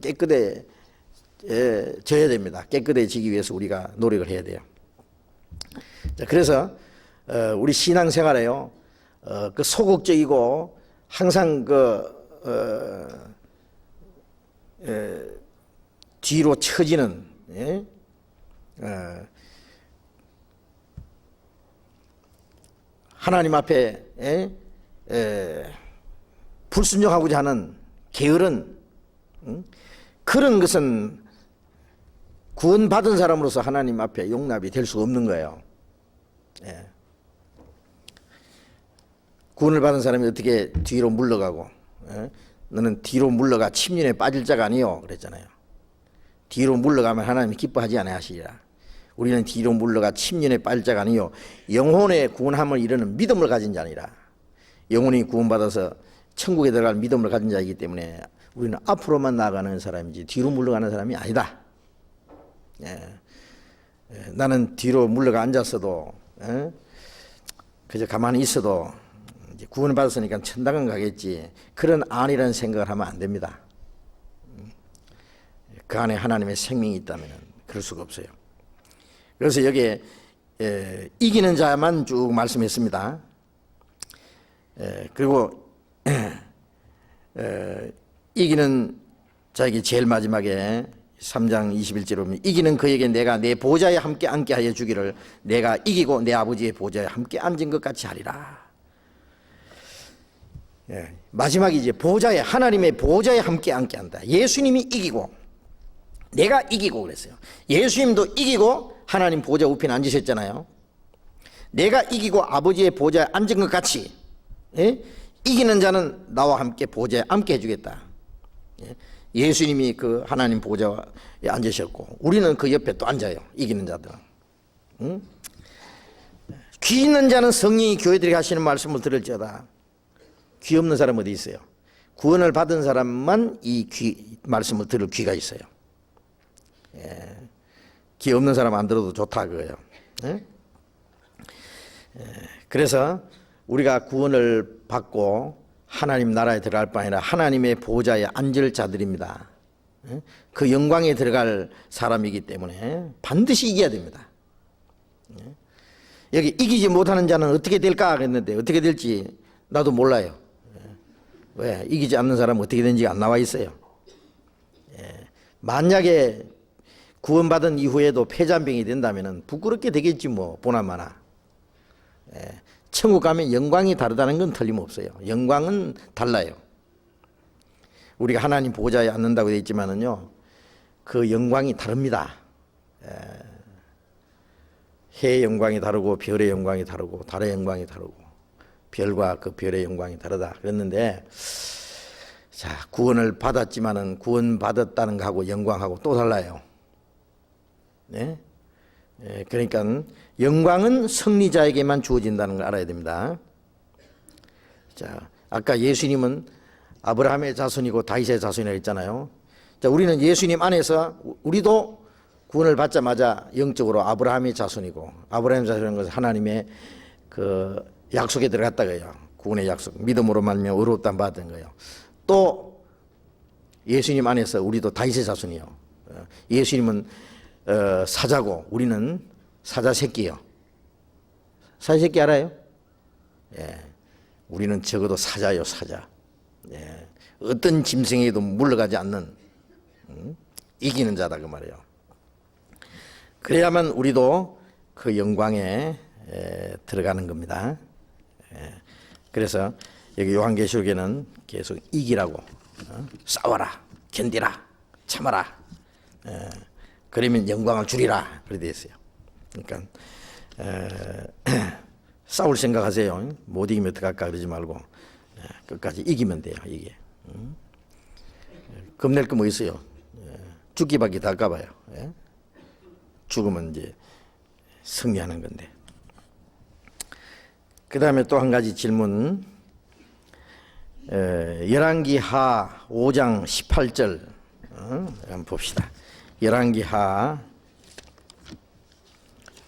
깨끗해져야 됩니다. 깨끗해지기 위해서 우리가 노력을 해야 돼요. 자, 그래서 우리 신앙생활에요, 그 소극적이고 항상 뒤로 처지는, 하나님 앞에 불순종하고자 하는 게으른, 그런 것은 구원받은 사람으로서 하나님 앞에 용납이 될 수 없는 거예요. 구원을 받은 사람이 어떻게 뒤로 물러가고, 너는 뒤로 물러가 침륜에 빠질 자가 아니요 그랬잖아요. 뒤로 물러가면 하나님이 기뻐하지 않아 하시리라. 우리는 뒤로 물러가 침륜에 빠질 자가 아니요 영혼의 구원함을 이루는 믿음을 가진 자니라. 영혼이 구원받아서 천국에 들어갈 믿음을 가진 자이기 때문에 우리는 앞으로만 나아가는 사람이지 뒤로 물러가는 사람이 아니다. 나는 뒤로 물러가 앉았어도, 그저 가만히 있어도 이제 구원을 받았으니까 천당은 가겠지, 그런 안이라는 생각을 하면 안 됩니다. 그 안에 하나님의 생명이 있다면 그럴 수가 없어요. 그래서 여기에 이기는 자만 쭉 말씀했습니다. 그리고 이기는 자에게 제일 마지막에 3장 21절에 보면 이기는 그에게 내가 내 보좌에 함께 앉게 하여 주기를 내가 이기고 내 아버지의 보좌에 함께 앉은 것 같이 하리라. 마지막에 이제 보좌에, 하나님의 보좌에 함께 앉게 한다. 예수님이 이기고 내가 이기고 그랬어요. 예수님도 이기고 하나님 보좌 우편에 앉으셨잖아요. 내가 이기고 아버지의 보좌에 앉은 것 같이, 이기는 자는 나와 함께 보좌에 앉게 해주겠다. 예수님이 그 하나님 보좌에 앉으셨고 우리는 그 옆에 또 앉아요. 이기는 자들은. 귀 있는 자는 성령이 교회들이 하시는 말씀을 들을지어다. 귀 없는 사람 어디 있어요? 구원을 받은 사람만 이 말씀을 들을 귀가 있어요. 귀 없는 사람 안 들어도 좋다 그거예요. 그래서 우리가 구원을 받고 하나님 나라에 들어갈 뿐 아니라 하나님의 보좌에 앉을 자들입니다. 그 영광에 들어갈 사람이기 때문에 반드시 이겨야 됩니다. 여기 이기지 못하는 자는 어떻게 될까 했는데 어떻게 될지 나도 몰라요. 왜? 이기지 않는 사람은 어떻게 되는지 안 나와 있어요. 만약에 구원받은 이후에도 폐잔병이 된다면 부끄럽게 되겠지 뭐 보나마나. 천국 가면 영광이 다르다는 건 틀림없어요. 영광은 달라요. 우리가 하나님 보좌에 앉는다고 되어 있지만은요, 그 영광이 다릅니다. 해의 영광이 다르고 별의 영광이 다르고 달의 영광이 다르고 별과 그 별의 영광이 다르다 그랬는데, 자, 구원을 받았지만은 구원받았다는 거하고 영광하고 또 달라요. 네? 그러니까 영광은 승리자에게만 주어진다는 걸 알아야 됩니다. 자, 아까 예수님은 아브라함의 자손이고 다윗의 자손이라고 했잖아요. 자, 우리는 예수님 안에서 우리도 구원을 받자마자 영적으로 아브라함의 자손이고, 아브라함의 자손인 것은 하나님의 그 약속에 들어갔다고요. 구원의 약속, 믿음으로 말미암아 의롭다함 받은 거예요. 또 예수님 안에서 우리도 다윗의 자손이요. 예수님은 사자고 우리는 사자 새끼요. 사자 새끼 알아요? 예, 우리는 적어도 사자요, 사자. 예, 어떤 짐승에도 물러가지 않는 이기는 자다 그 말이에요. 그래야만 우리도 그 영광에 들어가는 겁니다. 그래서 여기 요한계시록에는 계속 이기라고, 싸워라, 견디라, 참아라, 그러면 영광을 주리라 그렇게 되어 있어요. 그러니까 싸울 생각하세요. 못 이기면 어떡할까 그러지 말고 끝까지 이기면 돼요. 이게 겁낼 거 뭐 있어요? 죽기밖에 다 할까 봐요. 죽으면 이제 승리하는 건데. 그 다음에 또 한 가지 질문. 열왕기하 5장 18절 한번 봅시다. 열왕기하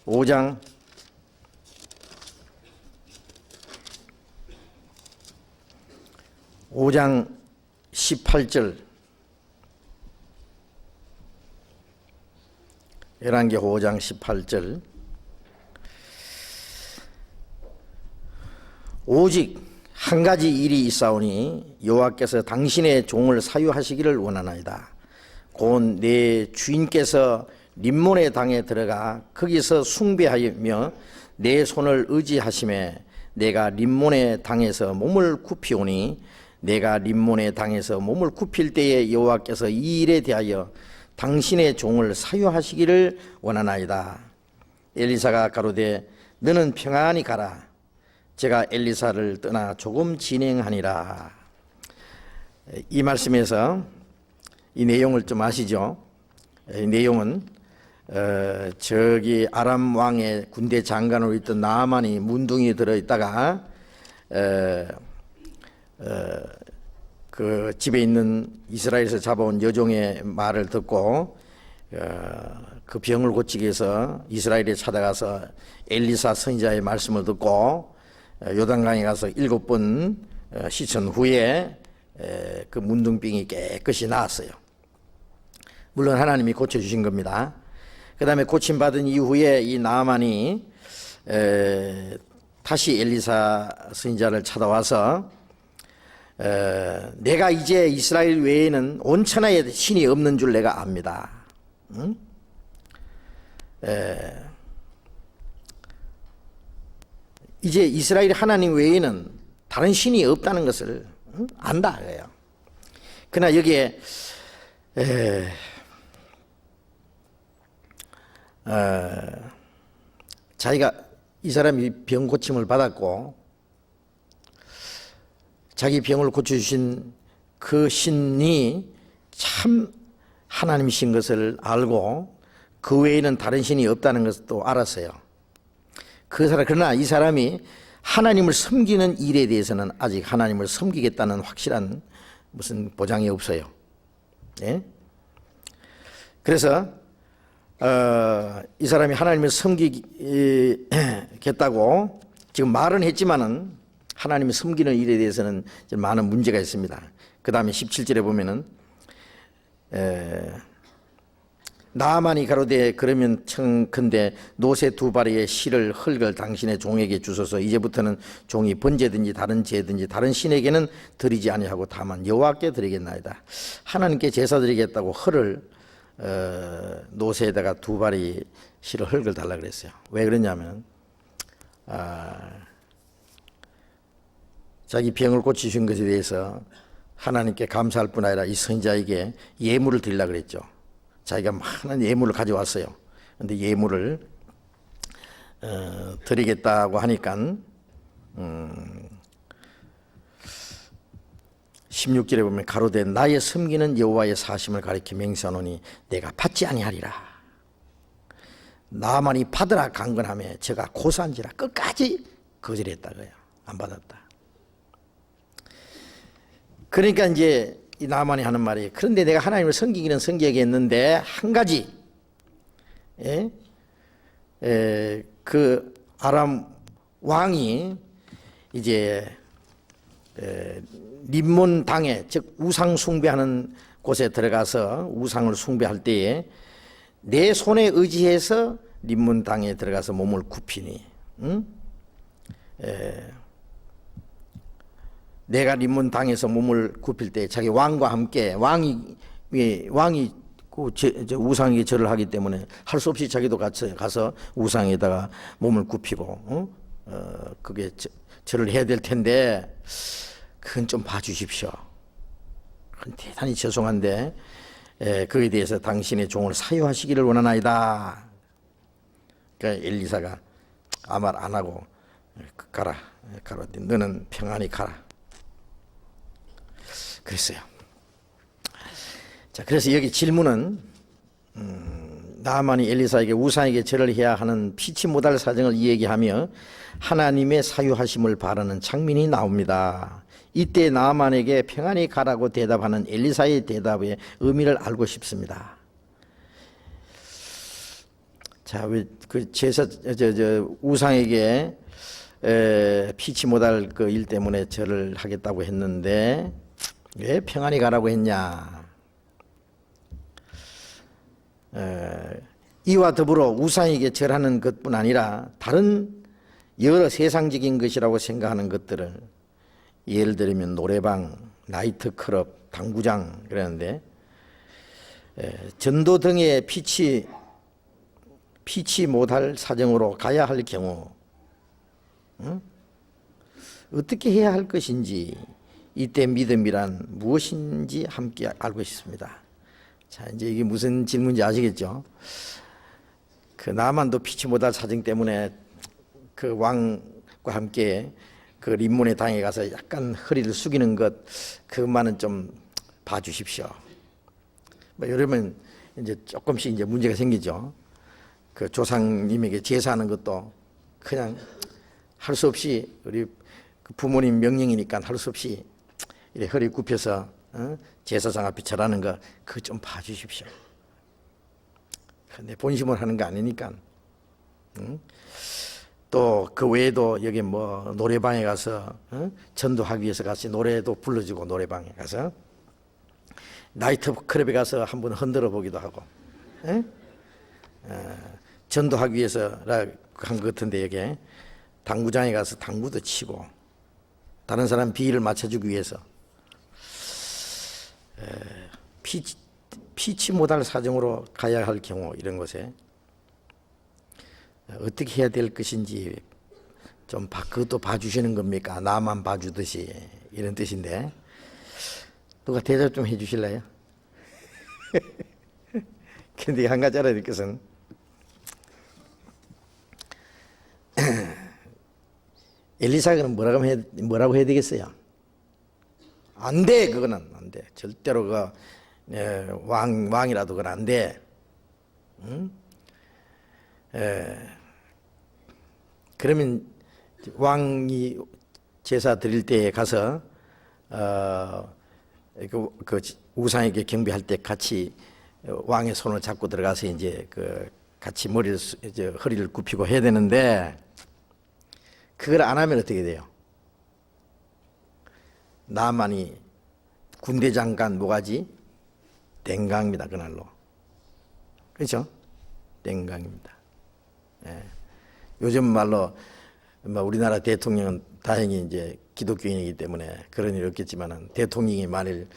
5장 18절. 열왕기하 5장 18절. 오직 한 가지 일이 있사오니 여호와께서 당신의 종을 사유하시기를 원하나이다. 곧 내 주인께서 림몬의 당에 들어가 거기서 숭배하며 내 손을 의지하심에 내가 림몬의 당에서 몸을 굽히오니 내가 림몬의 당에서 몸을 굽힐 때에 여호와께서 이 일에 대하여 당신의 종을 사유하시기를 원하나이다. 엘리사가 가로되 너는 평안히 가라. 제가 엘리사를 떠나 조금 진행하니라. 이 말씀에서 이 내용을 좀 아시죠? 이 내용은 저기 아람 왕의 군대 장관으로 있던 나아만이 문둥이 들어있다가 그 집에 있는 이스라엘에서 잡아온 여종의 말을 듣고 그 병을 고치기 위해서 이스라엘에 찾아가서 엘리사 선지자의 말씀을 듣고 요단강에 가서 7번 씻은 후에 그 문둥병이 깨끗이 나았어요. 물론 하나님이 고쳐주신 겁니다. 그 다음에 고침받은 이후에 이 나아만이 다시 엘리사 선지자를 찾아와서 내가 이제 이스라엘 외에는 온 천하에 신이 없는 줄 내가 압니다. 응? 이제 이스라엘 하나님 외에는 다른 신이 없다는 것을 안다 그래요. 그러나 여기에 자기가 이 사람이 병 고침을 받았고 자기 병을 고쳐주신 그 신이 참 하나님이신 것을 알고 그 외에는 다른 신이 없다는 것도 알았어요. 그러나 이 사람이 하나님을 섬기는 일에 대해서는 아직 하나님을 섬기겠다는 확실한 무슨 보장이 없어요. 예? 그래서 이 사람이 하나님을 섬기겠다고 지금 말은 했지만은 하나님을 섬기는 일에 대해서는 많은 문제가 있습니다. 그 다음에 17절에 보면은 나아만이 가로되 그러면 청컨대 노새 2바리의 실을 흙을 당신의 종에게 주소서. 이제부터는 종이 번제든지 다른 제든지 다른 신에게는 드리지 아니하고 다만 여호와께 드리겠나이다. 하나님께 제사 드리겠다고 흙을 노새에다가 두 발이 실을 흙을 달라 그랬어요. 왜 그러냐면 자기 병을 고치신 것에 대해서 하나님께 감사할 뿐 아니라 이 선지자에게 예물을 드리려고 그랬죠. 자기가 많은 예물을 가져왔어요. 그런데 예물을 드리겠다고 하니까 16절에 보면 가로되 나의 섬기는 여호와의 사심을 가리켜 맹세하노니 내가 받지 아니하리라. 나만이 받으라 강건하며 저가 고사한지라 끝까지 거절했다고요. 안 받았다. 그러니까 이제 이 나만이 하는 말이 그런데 내가 하나님을 섬기기는 섬기겠는데 한 가지 그 아람 왕이 이제 림몬 당에 즉 우상 숭배하는 곳에 들어가서 우상을 숭배할 때에 내 손에 의지해서 림몬 당에 들어가서 몸을 굽히니 내가 림몬 당에서 몸을 굽힐 때 자기 왕과 함께 왕이 그 우상에게 절을 하기 때문에 할 수 없이 자기도 같이 가서 우상에다가 몸을 굽히고 그게 절을 해야 될 텐데 그건 좀 봐주십시오. 그건 대단히 죄송한데 그에 대해서 당신의 종을 사유하시기를 원하나이다. 그러니까 엘리사가 아무 말 안 하고 가라. 너는 평안히 가라. 그랬어요. 자, 그래서 여기 질문은 나아만이 엘리사에게 우상에게 절을 해야 하는 피치 못할 사정을 이야기하며 하나님의 사유하심을 바라는 장면이 나옵니다. 이때 나아만에게 평안히 가라고 대답하는 엘리사의 대답의 의미를 알고 싶습니다. 자, 왜 그 제사 우상에게 피치 못할 그 일 때문에 절을 하겠다고 했는데 왜 평안히 가라고 했냐? 이와 더불어 우상에게 절하는 것뿐 아니라 다른 여러 세상적인 것이라고 생각하는 것들을 예를 들면 노래방, 나이트클럽, 당구장 그러는데 전도 등의 피치 못할 사정으로 가야 할 경우 어떻게 해야 할 것인지 이때 믿음이란 무엇인지 함께 알고 싶습니다. 자, 이제 이게 무슨 질문인지 아시겠죠? 그 나만도 피치 못할 사정 때문에 그 왕과 함께 그 림몬의 당에 가서 약간 허리를 숙이는 것 그것만은 좀 봐주십시오. 뭐 이러면 이제 조금씩 이제 문제가 생기죠. 그 조상님에게 제사하는 것도 그냥 할 수 없이 우리 그 부모님 명령이니까 할 수 없이 이렇게 허리 굽혀서 제사장 앞에 절하는 거 그거 좀 봐주십시오. 근데 본심을 하는 거 아니니까. 또 그 외에도 여기 뭐 노래방에 가서 전도하기 위해서 같이 노래도 불러주고 노래방에 가서 나이트 클럽에 가서 한번 흔들어 보기도 하고 전도하기 위해서 한 것 같은데 여기 당구장에 가서 당구도 치고 다른 사람 비위를 맞춰주기 위해서 피치 못할 사정으로 가야 할 경우 이런 곳에 어떻게 해야 될 것인지 좀 그것도 봐주시는 겁니까? 나만 봐주듯이 이런 뜻인데 누가 대답 좀 해주실래요? 근데 한 가지 알아야 될 것은 엘리사가 뭐라고 해야 되겠어요? 안 돼, 그거는 안 돼. 절대로 왕이라도 그건 안 돼. 그러면 왕이 제사 드릴 때에 가서 그 우상에게 경배할 때 같이 왕의 손을 잡고 들어가서 이제 같이 허리를 굽히고 해야 되는데 그걸 안 하면 어떻게 돼요? 나만이 군대 장관 뭐가지? 댕강입니다. 그날로. 그렇죠? 댕강입니다. 예. 요즘 말로 우리나라 대통령은 다행히 이제 기독교인이기 때문에 그런 일이 없겠지만은 대통령이 만일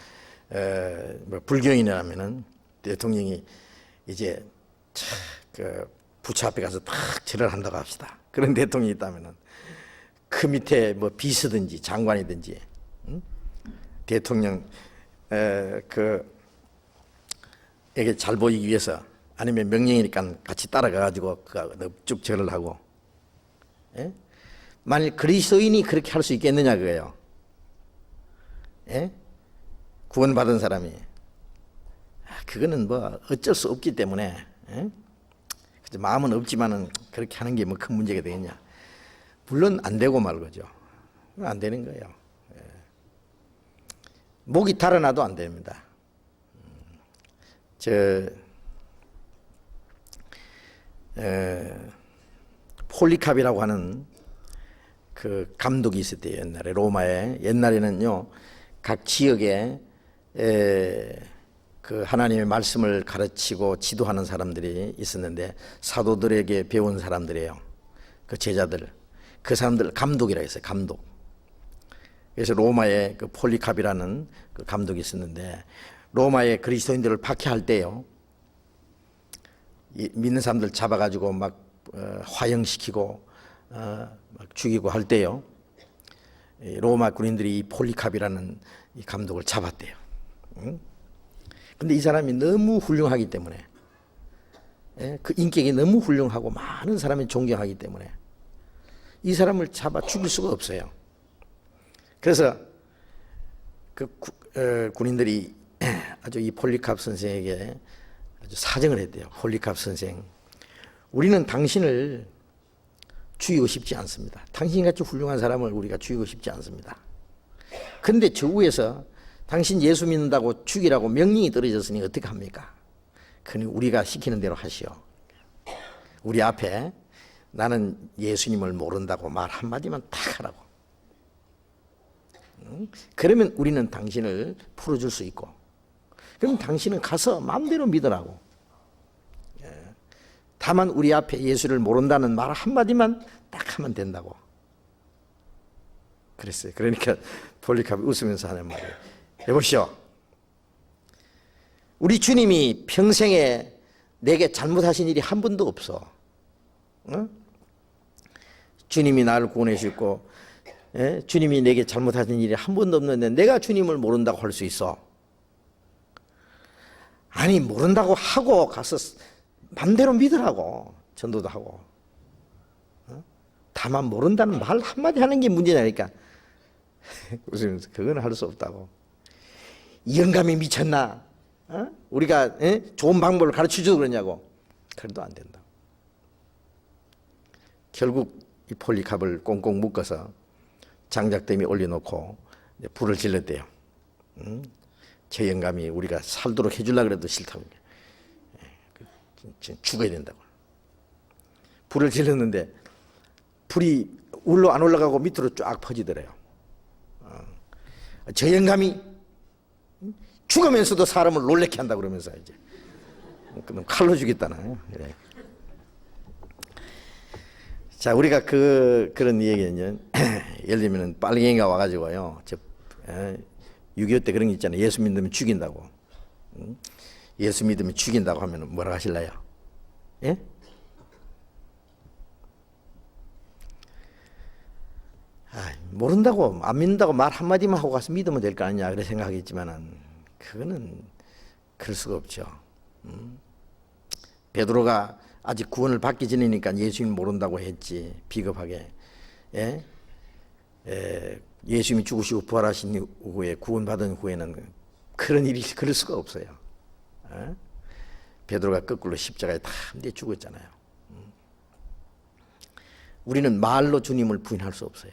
불교인이라면은 대통령이 이제 그 부처 앞에 가서 탁 절을 한다고 합시다. 그런 대통령이 있다면은 그 밑에 뭐 비서든지 장관이든지 대통령 그에게 잘 보이기 위해서 아니면 명령이니까 같이 따라가 가지고 쭉 절을 하고, 예? 만일 그리스도인이 그렇게 할 수 있겠느냐 그거예요. 예? 구원받은 사람이. 그거는 뭐 어쩔 수 없기 때문에, 예? 마음은 없지만은 그렇게 하는 게 뭐 큰 문제가 되겠냐. 물론 안 되고 말고죠. 안 되는 거예요. 예. 목이 달아나도 안 됩니다. 폴리캅이라고 하는 그 감독이 있었대요. 옛날에 로마에. 옛날에는요 각 지역에 그 하나님의 말씀을 가르치고 지도하는 사람들이 있었는데 사도들에게 배운 사람들이에요. 그 제자들, 그 사람들 감독이라 했어요. 감독. 그래서 로마에 그 폴리캅이라는 그 감독이 있었는데 로마의 그리스도인들을 박해할 때요, 믿는 사람들 잡아가지고 막 화형시키고 막 죽이고 할 때요, 로마 군인들이 이 폴리캅이라는 이 감독을 잡았대요. 근데 이 사람이 너무 훌륭하기 때문에, 그 인격이 너무 훌륭하고 많은 사람이 존경하기 때문에 이 사람을 잡아 죽일 수가 없어요. 그래서 그 군인들이 아주 이 폴리캅 선생에게 아주 사정을 했대요. 폴리캅 선생, 우리는 당신을 죽이고 싶지 않습니다. 당신같이 훌륭한 사람을 우리가 죽이고 싶지 않습니다. 그런데 저 위에서 당신 예수 믿는다고 죽이라고 명령이 떨어졌으니 어떻게 합니까? 그러니 우리가 시키는 대로 하시오. 우리 앞에 나는 예수님을 모른다고 말 한마디만 딱 하라고. 그러면 우리는 당신을 풀어줄 수 있고, 그럼 당신은 가서 마음대로 믿으라고. 다만 우리 앞에 예수를 모른다는 말 한마디만 딱 하면 된다고 그랬어요. 그러니까 폴리캅이 웃으면서 하는 말이에요. 해보시오. 우리 주님이 평생에 내게 잘못하신 일이 한 번도 없어. 어? 주님이 나를 구원해 주셨고, 주님이 내게 잘못하신 일이 한 번도 없는데 내가 주님을 모른다고 할 수 있어? 아니, 모른다고 하고 가서 맘대로 믿으라고. 전도도 하고. 다만 모른다는 말 한마디 하는 게 문제냐니까. 웃으면서 그건 할 수 없다고. 이 영감이 미쳤나? 우리가 좋은 방법을 가르쳐줘도 그러냐고. 그래도 안 된다. 결국 이 폴리캅을 꽁꽁 묶어서 장작더미 올려놓고 불을 질렀대요. 저 영감이 우리가 살도록 해주려고 해도 싫다고. 죽어야 된다고. 불을 질렀는데 불이 위로 안 올라가고 밑으로 쫙 퍼지더래요. 저 영감이 죽으면서도 사람을 놀래게 한다 그러면서 이제 그럼 칼로 죽였다나. 그래. 자, 우리가 그런 얘기는요. 예를 들면 빨갱이가 와가지고요, 6.25 때 그런 게 있잖아요. 예수 믿으면 죽인다고. 예수 믿으면 죽인다고 하면 뭐라 하실래요? 예? 모른다고, 안 믿는다고 말 한마디만 하고 가서 믿으면 될 거 아니냐, 그래 생각했지만은, 그거는 그럴 수가 없죠. 베드로가 아직 구원을 받기 전이니까 예수님 모른다고 했지, 비겁하게. 예? 예수님이 죽으시고 부활하신 후에, 구원받은 후에는 그런 일이 그럴 수가 없어요. 베드로가 거꾸로 십자가에 다 함께 죽었잖아요. 우리는 말로 주님을 부인할 수 없어요.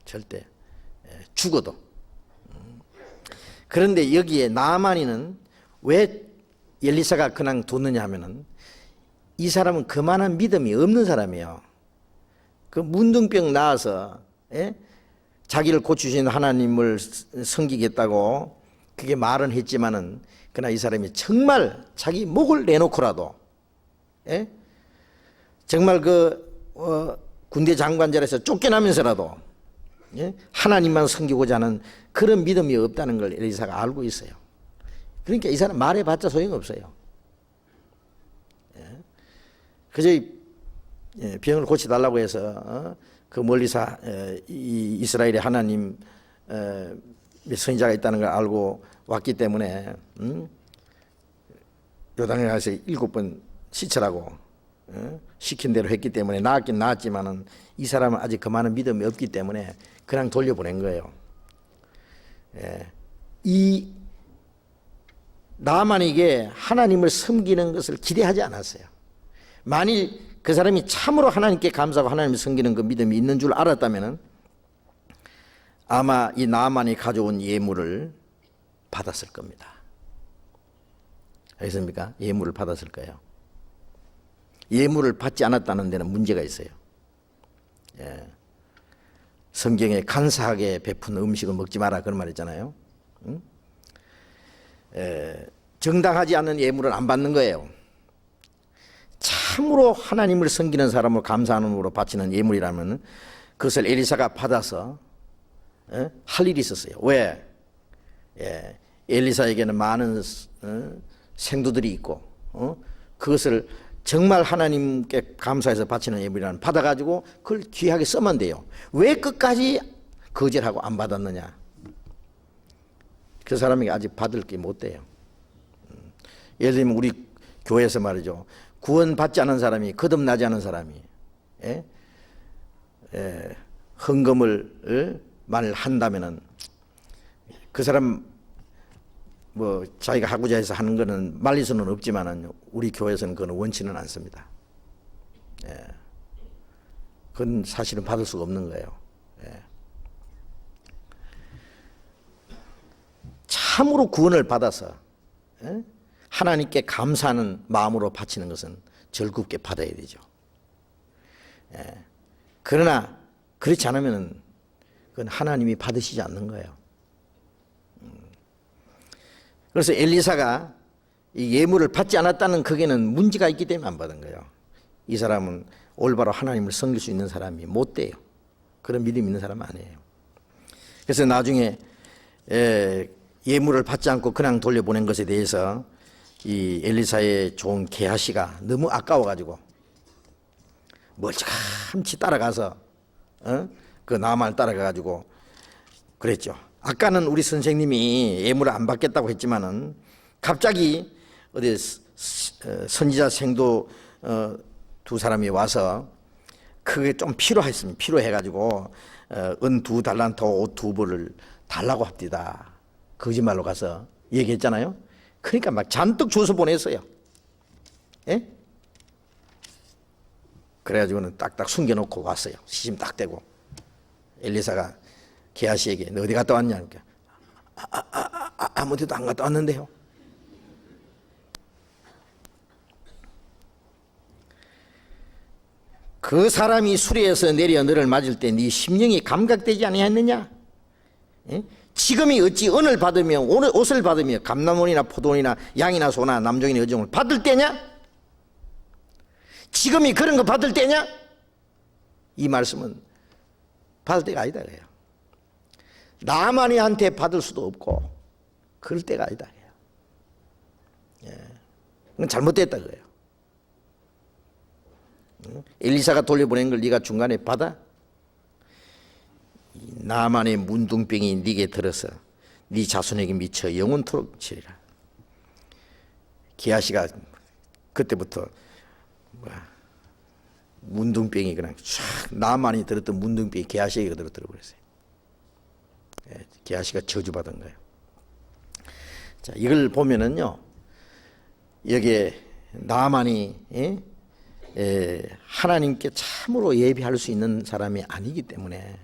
절대. 죽어도. 그런데 여기에 나아만이는 왜 엘리사가 그냥 뒀느냐 하면은, 이 사람은 그만한 믿음이 없는 사람이에요. 그 문둥병 나와서 자기를 고치신 하나님을 섬기겠다고 그게 말은 했지만은, 그러나 이 사람이 정말 자기 목을 내놓고라도, 정말 군대 장관자리에서 쫓겨나면서라도 하나님만 섬기고자 하는 그런 믿음이 없다는 걸 엘리사가 알고 있어요. 그러니까 이 사람 말해봤자 소용없어요. 그저 병을 고쳐달라고 해서 그 멀리서 이 이스라엘의 하나님 선지자가 있다는 걸 알고 왔기 때문에 요단에 가서 7번 씻으라고 시킨 대로 했기 때문에 나았긴 나았지만은 이 사람은 아직 그만한 믿음이 없기 때문에 그냥 돌려보낸 거예요. 이 나만에게 하나님을 섬기는 것을 기대하지 않았어요. 만일 그 사람이 참으로 하나님께 감사하고 하나님을 섬기는 그 믿음이 있는 줄 알았다면 아마 이 나만이 가져온 예물을 받았을 겁니다. 알겠습니까? 예물을 받았을 거예요. 예물을 받지 않았다는 데는 문제가 있어요. 성경에 간사하게 베푼 음식을 먹지 마라 그런 말 있잖아요. 정당하지 않은 예물은 안 받는 거예요. 참으로 하나님을 섬기는 사람을 감사함으로 바치는 예물이라면 그것을 엘리사가 받아서 할 일이 있었어요. 왜? 엘리사에게는 많은 생도들이 있고 그것을 정말 하나님께 감사해서 바치는 예물이라는 받아가지고 그걸 귀하게 쓰면 돼요. 왜 끝까지 거절하고 안 받았느냐? 그 사람에게 아직 받을 게 못 돼요. 예를 들면 우리 교회에서 말이죠. 구원받지 않은 사람이 거듭나지 않은 사람이 헌금을 만일 한다면은 그 사람 뭐 자기가 하고자 해서 하는 거는 말릴 수는 없지만은 우리 교회에서는 그건 원치는 않습니다. 그건 사실은 받을 수가 없는 거예요. 참으로 구원을 받아서 하나님께 감사하는 마음으로 바치는 것은 즐겁게 받아야 되죠. 그러나 그렇지 않으면 그건 하나님이 받으시지 않는 거예요. 그래서 엘리사가 이 예물을 받지 않았다는 거기에는 문제가 있기 때문에 안 받은 거예요. 이 사람은 올바로 하나님을 섬길 수 있는 사람이 못 돼요. 그런 믿음이 있는 사람은 아니에요. 그래서 나중에 예물을 받지 않고 그냥 돌려보낸 것에 대해서 이 엘리사의 종 게하시가 너무 아까워가지고 멀찌감치 따라가서 그 나만을 따라가가지고 그랬죠. 아까는 우리 선생님이 예물을 안 받겠다고 했지만은 갑자기 어디 선지자 생도 두 사람이 와서 그게 좀 필요했습니다. 필요해가지고 은 2달란트 옷 2벌을 달라고 합디다. 거짓말로 가서 얘기했잖아요. 그러니까 막 잔뜩 줘서 보냈어요. 예? 그래가지고는 딱딱 숨겨놓고 왔어요. 시심 딱 대고 엘리사가 게하시에게 너 어디 갔다 왔냐? 그러니까 아무 데도 안 갔다 왔는데요. 그 사람이 수레에서 내려 너를 맞을 때 네 심령이 감각되지 아니했느냐? 예? 지금이 어찌 은을 받으며 옷을 받으며 감남원이나 포도원이나 양이나 소나 남종이나 여종을 받을 때냐? 지금이 그런 거 받을 때냐? 이 말씀은 받을 때가 아니다 그래요. 나만이한테 받을 수도 없고 그럴 때가 아니다 그래요. 그건 잘못됐다 그래요. 엘리사가 돌려보낸 걸 네가 중간에 받아? 나만의 문둥병이 네게 들어서 네 자손에게 미쳐 영원토록 치리라. 게하시가 그때부터 문둥병이 그냥 쫙 나만이 들었던 문둥병이 게하시에게 들어 버렸어요. 게하시가 저주받은 거예요. 자, 이걸 보면은요, 여기에 나만이 하나님께 참으로 예비할 수 있는 사람이 아니기 때문에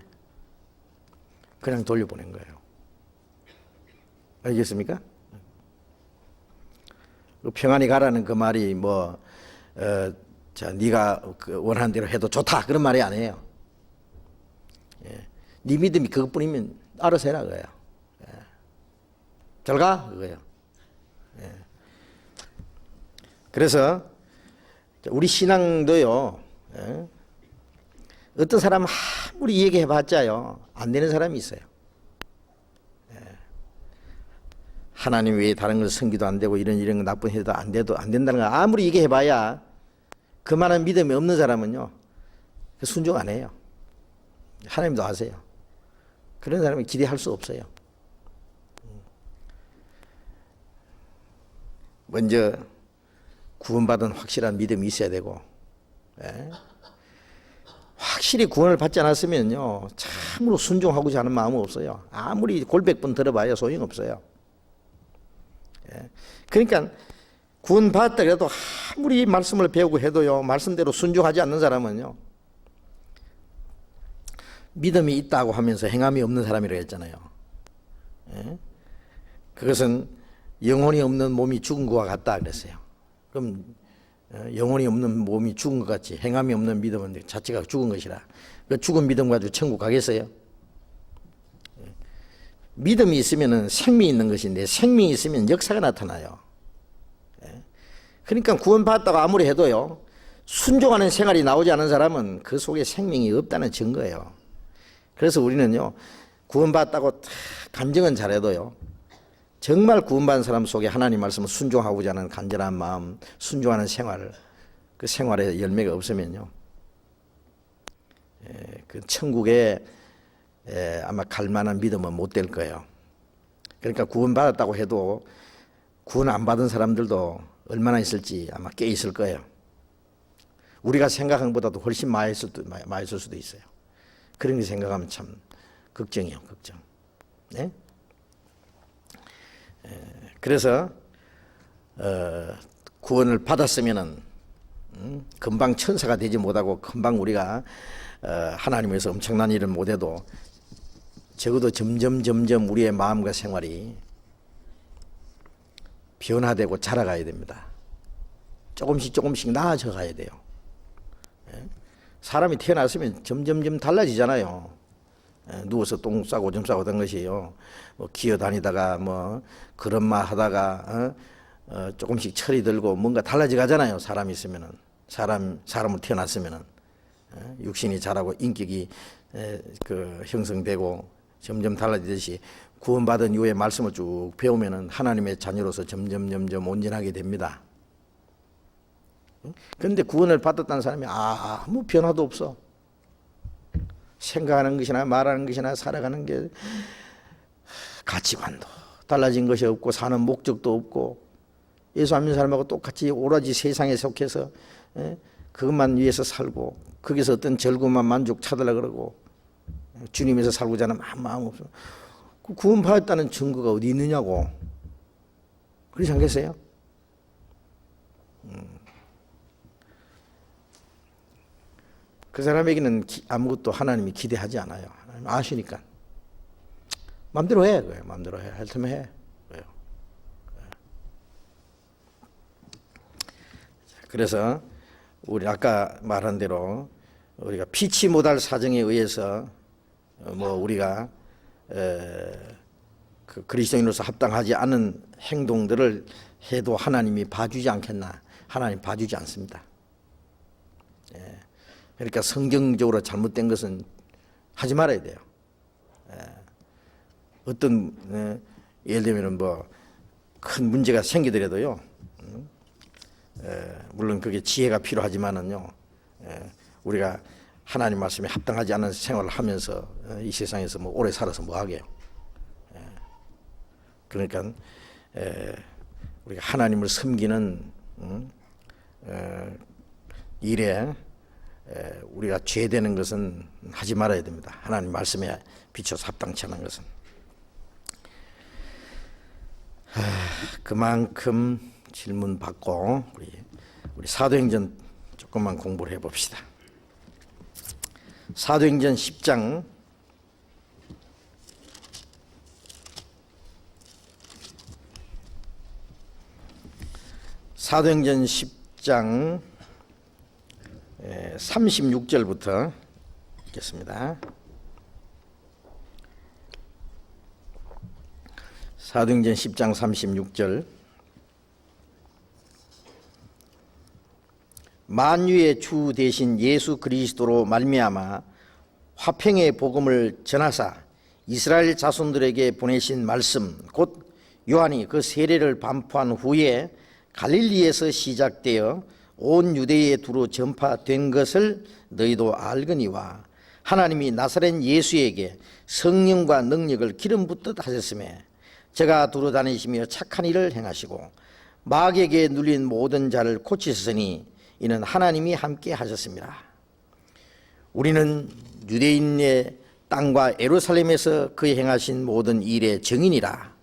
그냥 돌려보낸 거예요. 알겠습니까? 평안히 가라는 그 말이 자, 네가 원하는 대로 해도 좋다 그런 말이 아니에요. 네 믿음이 그것뿐이면 알아서 해라 그거예요. 잘 가 그거예요. 그래서 우리 신앙도요. 어떤 사람 아무리 얘기해봤자요 안 되는 사람이 있어요. 하나님 외에 다른 걸 섬기도 안 되고 이런 거 나쁜 해도 안 된다는 거 아무리 얘기해봐야 그만한 믿음이 없는 사람은요, 순종 안 해요. 하나님도 아세요. 그런 사람은 기대할 수 없어요. 먼저 구원받은 확실한 믿음이 있어야 되고, 확실히 구원을 받지 않았으면요, 참으로 순종하고자 하는 마음은 없어요. 아무리 골백번 들어봐야 소용없어요. 그러니까 구원받았다 해도 아무리 말씀을 배우고 해도요, 말씀대로 순종하지 않는 사람은요, 믿음이 있다고 하면서 행함이 없는 사람이라고 했잖아요. 그것은 영혼이 없는 몸이 죽은 것과 같다 그랬어요. 그럼 영혼이 없는 몸이 죽은 것 같지, 행함이 없는 믿음은 자체가 죽은 것이라, 그 죽은 믿음 가지고 천국 가겠어요? 믿음이 있으면 생명이 있는 것인데, 생명이 있으면 역사가 나타나요. 그러니까 구원받았다고 아무리 해도요, 순종하는 생활이 나오지 않은 사람은 그 속에 생명이 없다는 증거예요. 그래서 우리는요, 구원받았다고 간증은 잘해도요, 정말 구원받은 사람 속에 하나님 말씀을 순종하고자 하는 간절한 마음, 순종하는 생활, 그 생활에 열매가 없으면요, 그 천국에 아마 갈 만한 믿음은 못 될 거예요. 그러니까 구원받았다고 해도 구원 안 받은 사람들도 얼마나 있을지 아마 꽤 있을 거예요. 우리가 생각한 것보다도 훨씬 많이 있을 수도 있어요. 그런 거 생각하면 참 걱정이에요, 걱정. 네? 그래서 구원을 받았으면은 금방 천사가 되지 못하고 금방 우리가 하나님에서 엄청난 일을 못해도 적어도 점점 우리의 마음과 생활이 변화되고 자라가야 됩니다. 조금씩 나아져 가야 돼요. 사람이 태어났으면 점점 달라지잖아요. 누워서 똥 싸고 오줌 싸고 하던 것이요, 뭐 기어다니다가 뭐 걸음마 하다가 조금씩 철이 들고 뭔가 달라져 가잖아요. 사람이 있으면은, 사람을 태어났으면은 육신이 자라고 인격이 형성되고 점점 달라지듯이 구원받은 이후에 말씀을 쭉 배우면은 하나님의 자녀로서 점점 온전하게 됩니다. 그런데 구원을 받았다는 사람이 아무 변화도 없어. 생각하는 것이나 말하는 것이나 살아가는 게 가치관도 달라진 것이 없고 사는 목적도 없고, 예수 안 믿는 사람하고 똑같이 오로지 세상에 속해서 그것만 위해서 살고, 거기서 어떤 즐거움만 만족 찾으려고 그러고, 주님에서 살고자 하는 마음 없어. 구원받았다는 증거가 어디 있느냐고. 그렇지 않겠어요? 그 사람에게는 아무것도 하나님이 기대하지 않아요. 하나님 아시니까 마음대로 해. 그래요. 마음대로 해. 할 테면 해. 그래요. 그래서 우리 아까 말한 대로 우리가 피치 못할 사정에 의해서 뭐 우리가 그 그리스도인으로서 합당하지 않은 행동들을 해도 하나님이 봐주지 않겠나? 하나님 봐주지 않습니다. 그러니까 성경적으로 잘못된 것은 하지 말아야 돼요. 어떤 예를 들면 뭐 큰 문제가 생기더라도요, 물론 그게 지혜가 필요하지만은요, 우리가 하나님 말씀에 합당하지 않은 생활을 하면서 이 세상에서 뭐 오래 살아서 뭐 하게요. 그러니까 우리가 하나님을 섬기는 일에 우리가 죄되는 것은 하지 말아야 됩니다. 하나님 말씀에 비춰서 합당치 않은 것은. 그만큼 질문 받고 우리 사도행전 조금만 공부를 해봅시다. 사도행전 10장 사도행전 10장 36절부터 읽겠습니다. 사도행전 10장 36절. 만유의 주 대신 예수 그리스도로 말미암아 화평의 복음을 전하사 이스라엘 자손들에게 보내신 말씀 곧 요한이 그 세례를 반포한 후에 갈릴리에서 시작되어 온 유대에 두루 전파된 것을 너희도 알거니와 하나님이 나사렛 예수에게 성령과 능력을 기름 붓듯 하셨음에 저가 두루 다니시며 착한 일을 행하시고 마귀에게 눌린 모든 자를 고치셨으니 이는 하나님이 함께 하셨습니다. 우리는 유대인의 땅과 예루살렘에서 그의 행하신 모든 일의 증인이라.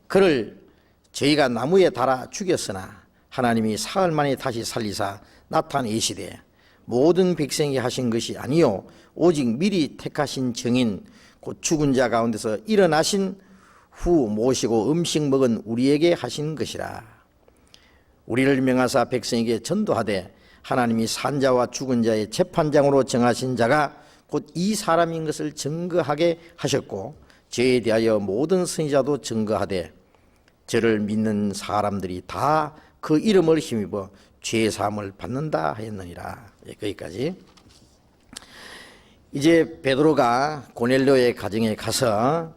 그를 저희가 나무에 달아 죽였으나 하나님이 사흘 만에 다시 살리사 나타내시되 모든 백성이 하신 것이 아니요 오직 미리 택하신 증인 곧 죽은 자 가운데서 일어나신 후 모시고 음식 먹은 우리에게 하신 것이라. 우리를 명하사 백성에게 전도하되 하나님이 산자와 죽은 자의 재판장으로 정하신 자가 곧 이 사람인 것을 증거하게 하셨고 저에 대하여 모든 선지자도 증거하되 저를 믿는 사람들이 다 그 이름을 힘입어 죄 사함을 받는다 하였느니라. 거기까지. 이제 베드로가 고넬료의 가정에 가서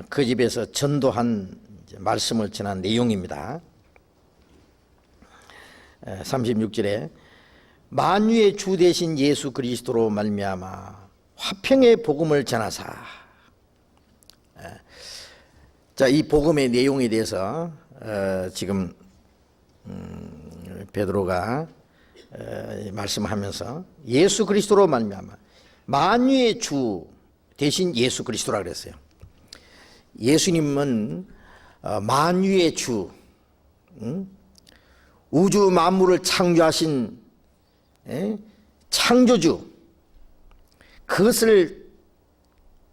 그 집에서 전도한 말씀을 전한 내용입니다. 36절에 만유의 주 되신 예수 그리스도로 말미암아 화평의 복음을 전하사. 자, 이 복음의 내용에 대해서 지금 베드로가 말씀하면서 예수 그리스도로 말미암아 만유의 주 대신 예수 그리스도라 그랬어요. 예수님은 만유의 주, 우주 만물을 창조하신 창조주, 그것을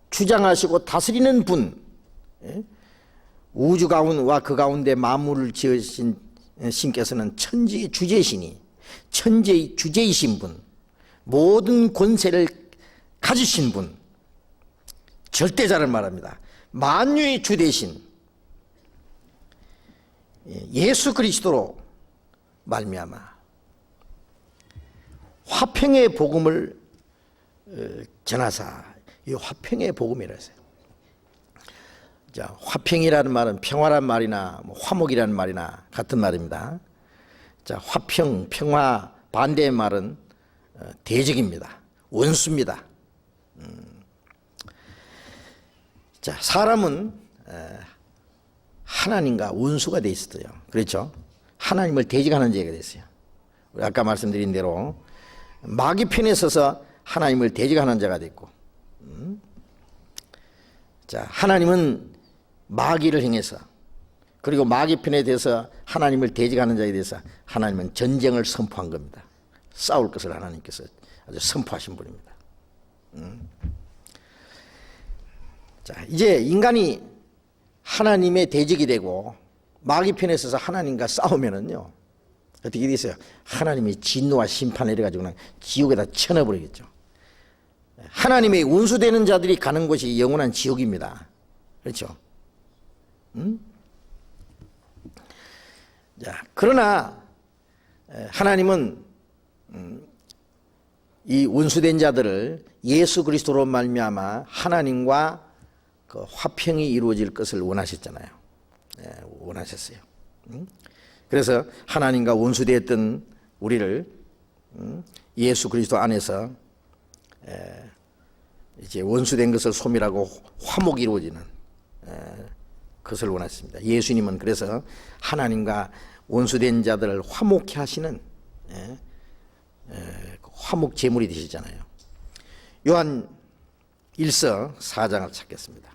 주장하시고 다스리는 분, 우주 가운데와 그 가운데 만물을 지으신 신께서는 천지의 주제시니 천지의 주제이신 분, 모든 권세를 가지신 분, 절대자를 말합니다. 만유의 주 대신 예수 그리스도로 말미암아 화평의 복음을 전하사. 이 화평의 복음이라 했어요. 자, 화평이라는 말은 평화란 말이나 화목이라는 말이나 같은 말입니다. 자, 화평, 평화 반대의 말은 대적입니다. 원수입니다. 자, 사람은 하나님과 원수가 돼 있어요. 그렇죠? 하나님을 대적하는 죄가 됐어요. 아까 말씀드린 대로 마귀 편에 서서 하나님을 대적하는 자가 됐고, 자, 하나님은 마귀를 행해서, 그리고 마귀 편에 대해서 하나님을 대적하는 자에 대해서 하나님은 전쟁을 선포한 겁니다. 싸울 것을 하나님께서 아주 선포하신 분입니다. 자, 이제 인간이 하나님의 대적이 되고 마귀 편에 서서 하나님과 싸우면은요, 어떻게 되겠어요? 하나님이 진노와 심판을 해가지고 그냥 지옥에다 쳐넣어버리겠죠. 하나님의 원수되는 자들이 가는 곳이 영원한 지옥입니다. 그렇죠? 자, 그러나 하나님은 이 원수된 자들을 예수 그리스도로 말미암아 하나님과 그 화평이 이루어질 것을 원하셨잖아요. 원하셨어요. 그래서 하나님과 원수되었던 우리를 예수 그리스도 안에서 이제 원수된 것을 소멸하고 화목이 이루어지는 그것을 원하셨습니다. 예수님은 그래서 하나님과 원수된 자들을 화목케 하시는 화목 제물이 되시잖아요. 요한 1서 4장을 찾겠습니다.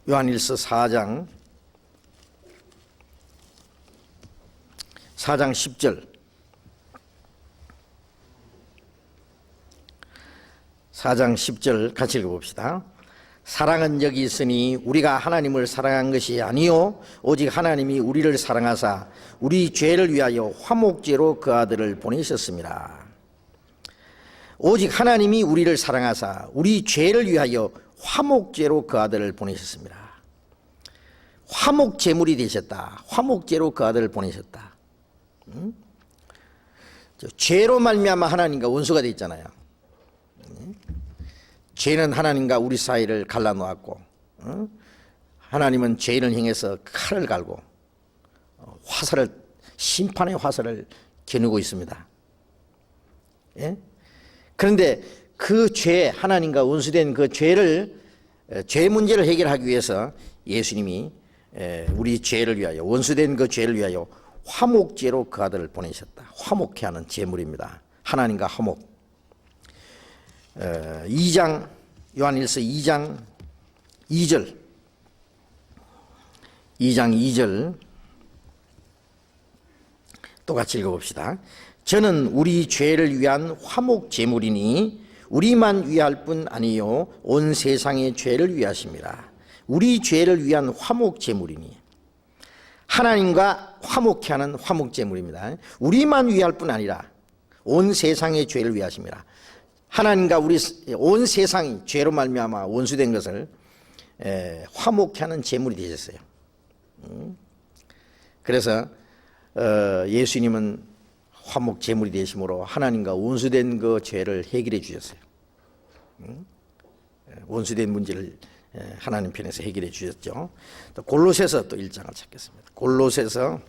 요한 1서 4장 10절. 4장 10절 같이 읽어봅시다. 사랑은 여기 있으니 우리가 하나님을 사랑한 것이 아니요 오직 하나님이 우리를 사랑하사 우리 죄를 위하여 화목제로 그 아들을 보내셨습니다. 오직 하나님이 우리를 사랑하사 우리 죄를 위하여 화목제로 그 아들을 보내셨습니다. 화목제물이 되셨다. 화목제로 그 아들을 보내셨다. 죄로 말미암아 하나님과 원수가 되어 있잖아요. 죄는 하나님과 우리 사이를 갈라놓았고, 하나님은 죄인을 향해서 칼을 갈고 화살을 심판의 화살을 겨누고 있습니다. 예? 그런데 그 죄, 하나님과 원수된 그 죄 문제를 해결하기 위해서 예수님이 우리 죄를 위하여, 원수된 그 죄를 위하여 화목제로 그 아들을 보내셨다. 화목케 하는 제물입니다. 하나님과 화목. 2장, 요한일서 2장 2절, 2장 2절 똑같이 읽어봅시다. 저는 우리 죄를 위한 화목 제물이니 우리만 위할 뿐 아니요 온 세상의 죄를 위하심이라. 우리 죄를 위한 화목 제물이니, 하나님과 화목케 하는 화목 제물입니다. 우리만 위할 뿐 아니라 온 세상의 죄를 위하심이라. 하나님과 우리 온 세상이 죄로 말미암아 원수된 것을 화목케 하는 제물이 되셨어요. 그래서 예수님은 화목 제물이 되심으로 하나님과 원수된 그 죄를 해결해 주셨어요. 원수된 문제를 하나님 편에서 해결해 주셨죠. 또 골로새서 또 1장을 찾겠습니다. 골로새서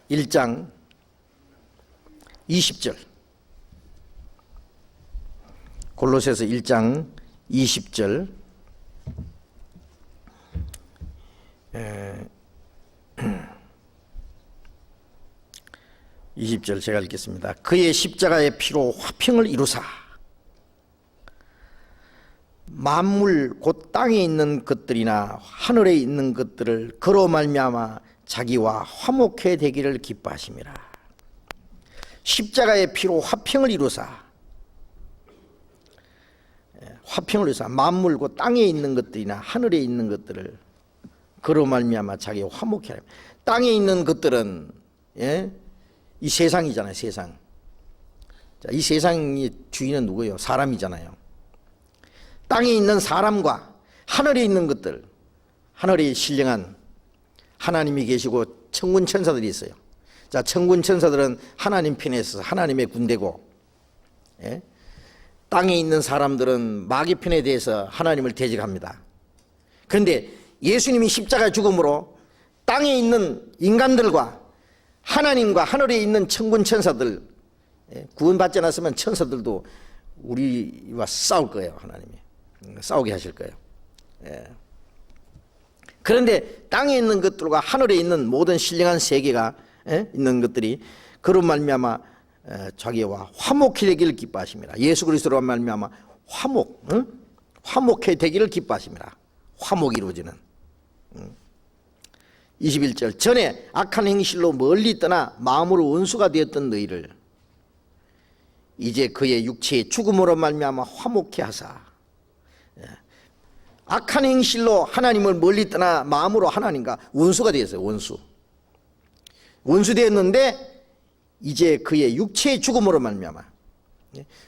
1장 20절. 골로새서 1장 20절. 20절 제가 읽겠습니다. 그의 십자가의 피로 화평을 이루사 만물 곧 땅에 있는 것들이나 하늘에 있는 것들을 그로 말미암아 자기와 화목해 되기를 기뻐하심이라. 십자가의 피로 화평을 이루사, 화평을 이루사 만물 곧 땅에 있는 것들이나 하늘에 있는 것들을 그로 말미암아 자기와 화목해 하라. 땅에 있는 것들은 이 세상이잖아요. 세상. 자, 이 세상의 주인은 누구예요? 사람이잖아요. 땅에 있는 사람과 하늘에 있는 것들, 하늘에 신령한 하나님이 계시고 천군 천사들이 있어요. 자, 천군 천사들은 하나님 편에 있어서 하나님의 군대고, 땅에 있는 사람들은 마귀 편에 대해서 하나님을 대적합니다. 그런데 예수님이 십자가 죽음으로 땅에 있는 인간들과 하나님과 하늘에 있는 천군 천사들, 구원받지 않았으면 천사들도 우리와 싸울 거예요. 하나님이 싸우게 하실 거예요. 그런데 땅에 있는 것들과 하늘에 있는 모든 신령한 세계가 있는 것들이 그런 말미암아 자기와 화목해 되기를 기뻐하십니다. 예수 그리스도로 말미암아 화목해 되기를 기뻐하십니다. 화목이 이루어지는. 21절. 전에 악한 행실로 멀리 떠나 마음으로 원수가 되었던 너희를 이제 그의 육체의 죽음으로 말미암아 화목케 하사. 악한 행실로 하나님을 멀리 떠나 마음으로 하나님과 원수가 되었어요. 원수 되었는데 이제 그의 육체의 죽음으로 말미암아,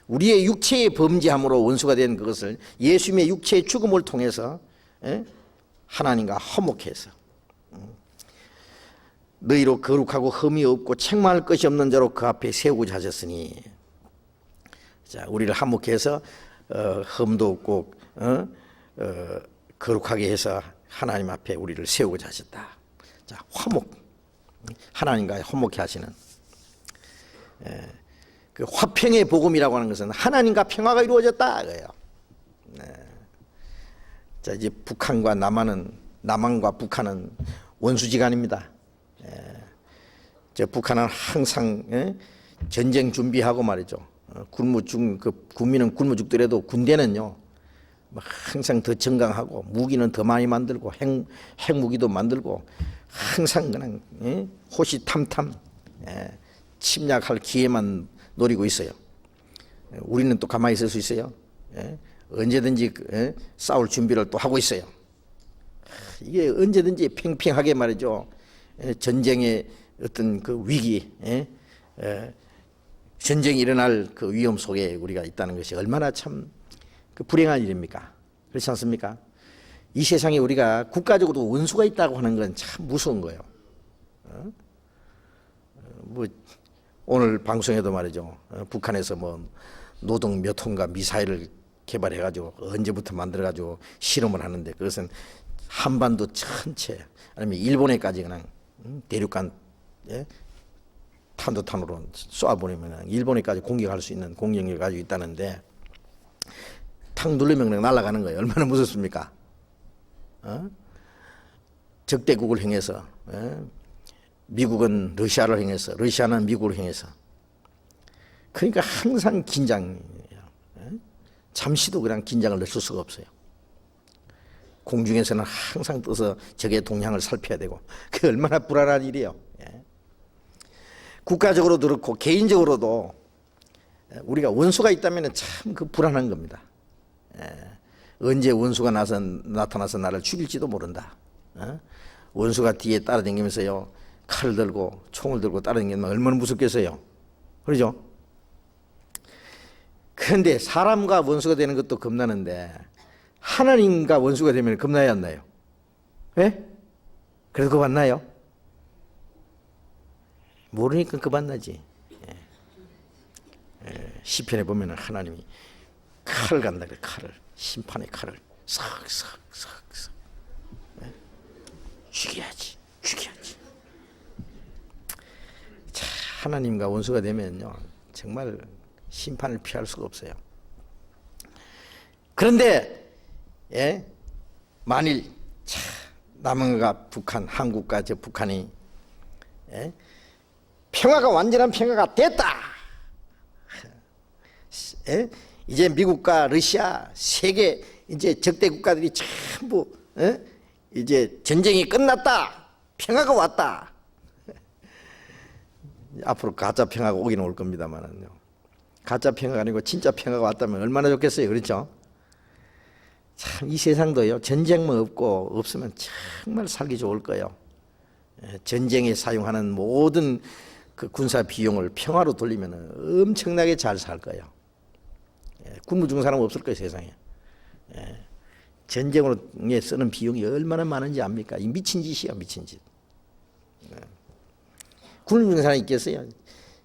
우리의 육체의 범죄함으로 원수가 된 그것을 예수님의 육체의 죽음을 통해서 하나님과 화목케 해서 너희로 거룩하고 흠이 없고 책망할 것이 없는 자로 그 앞에 세우고자 하셨으니. 자, 우리를 화목케 해서 흠도 없고 거룩하게 해서 하나님 앞에 우리를 세우고자 하셨다. 자, 화목, 하나님과 화목케 하시는 그 화평의 복음이라고 하는 것은 하나님과 평화가 이루어졌다 그래요. 자, 이제 북한과 남한과 북한은 원수지간입니다. 저 북한은 항상 전쟁 준비하고 말이죠. 군민은 굶어 죽더라도 군대는요 항상 더 정강하고 무기는 더 많이 만들고 핵무기도 만들고 항상 그냥 호시탐탐 침략할 기회만 노리고 있어요. 우리는 또 가만히 있을 수 있어요? 언제든지 싸울 준비를 또 하고 있어요. 이게 언제든지 팽팽하게 말이죠. 전쟁의 어떤 그 위기, 전쟁이 일어날 그 위험 속에 우리가 있다는 것이 얼마나 참 그 불행한 일입니까? 그렇지 않습니까? 이 세상에 우리가 국가적으로 원수가 있다고 하는 건 참 무서운 거예요. 뭐 오늘 방송에도 말이죠. 북한에서 뭐 노동 몇 톤가 미사일을 개발해가지고 언제부터 만들어가지고 실험을 하는데 그것은 한반도 전체 아니면 일본에까지 그냥 대륙간 예? 탄도탄으로 쏘아보내면 일본에까지 공격할 수 있는 공격력을 가지고 있다는데 탁 누르면 그냥 날아가는 거예요. 얼마나 무섭습니까? 적대국을 향해서, 미국은 러시아를 향해서, 러시아는 미국을 향해서. 그러니까 항상 긴장이에요. 잠시도 그냥 긴장을 늦출 수가 없어요. 공중에서는 항상 떠서 적의 동향을 살펴야 되고, 그게 얼마나 불안한 일이에요. 국가적으로도 그렇고 개인적으로도 우리가 원수가 있다면 참 그 불안한 겁니다. 언제 원수가 나타나서 나를 죽일지도 모른다. 원수가 뒤에 따라다니면서요, 칼을 들고 총을 들고 따라다니면 얼마나 무섭겠어요. 그러죠? 그런데 사람과 원수가 되는 것도 겁나는데 하나님과 원수가 되면 겁나야 안 나요? 예? 그래도 겁 안 나요? 모르니까 겁 안 나지. 시편에 보면 하나님이 칼을 간다 그래. 칼을, 심판의 칼을 싹싹싹싹 죽여야지. 자, 하나님과 원수가 되면요 정말 심판을 피할 수가 없어요. 그런데 만일 남한과 북한, 한국과 저 북한이 평화가 완전한 평화가 됐다. 이제 미국과 러시아, 세계 이제 적대 국가들이 전부 이제 전쟁이 끝났다. 평화가 왔다. 앞으로 가짜 평화가 오긴 올 겁니다만은요. 가짜 평화가 아니고 진짜 평화가 왔다면 얼마나 좋겠어요. 그렇죠? 참 이 세상도요. 전쟁만 없으면 정말 살기 좋을 거예요. 전쟁에 사용하는 모든 그 군사 비용을 평화로 돌리면 엄청나게 잘 살 거예요. 굶어 죽은 사람 없을 거예요, 세상에. 전쟁으로 쓰는 비용이 얼마나 많은지 압니까? 이 미친 짓이야, 미친 짓. 굶어 죽은 사람이 있겠어요?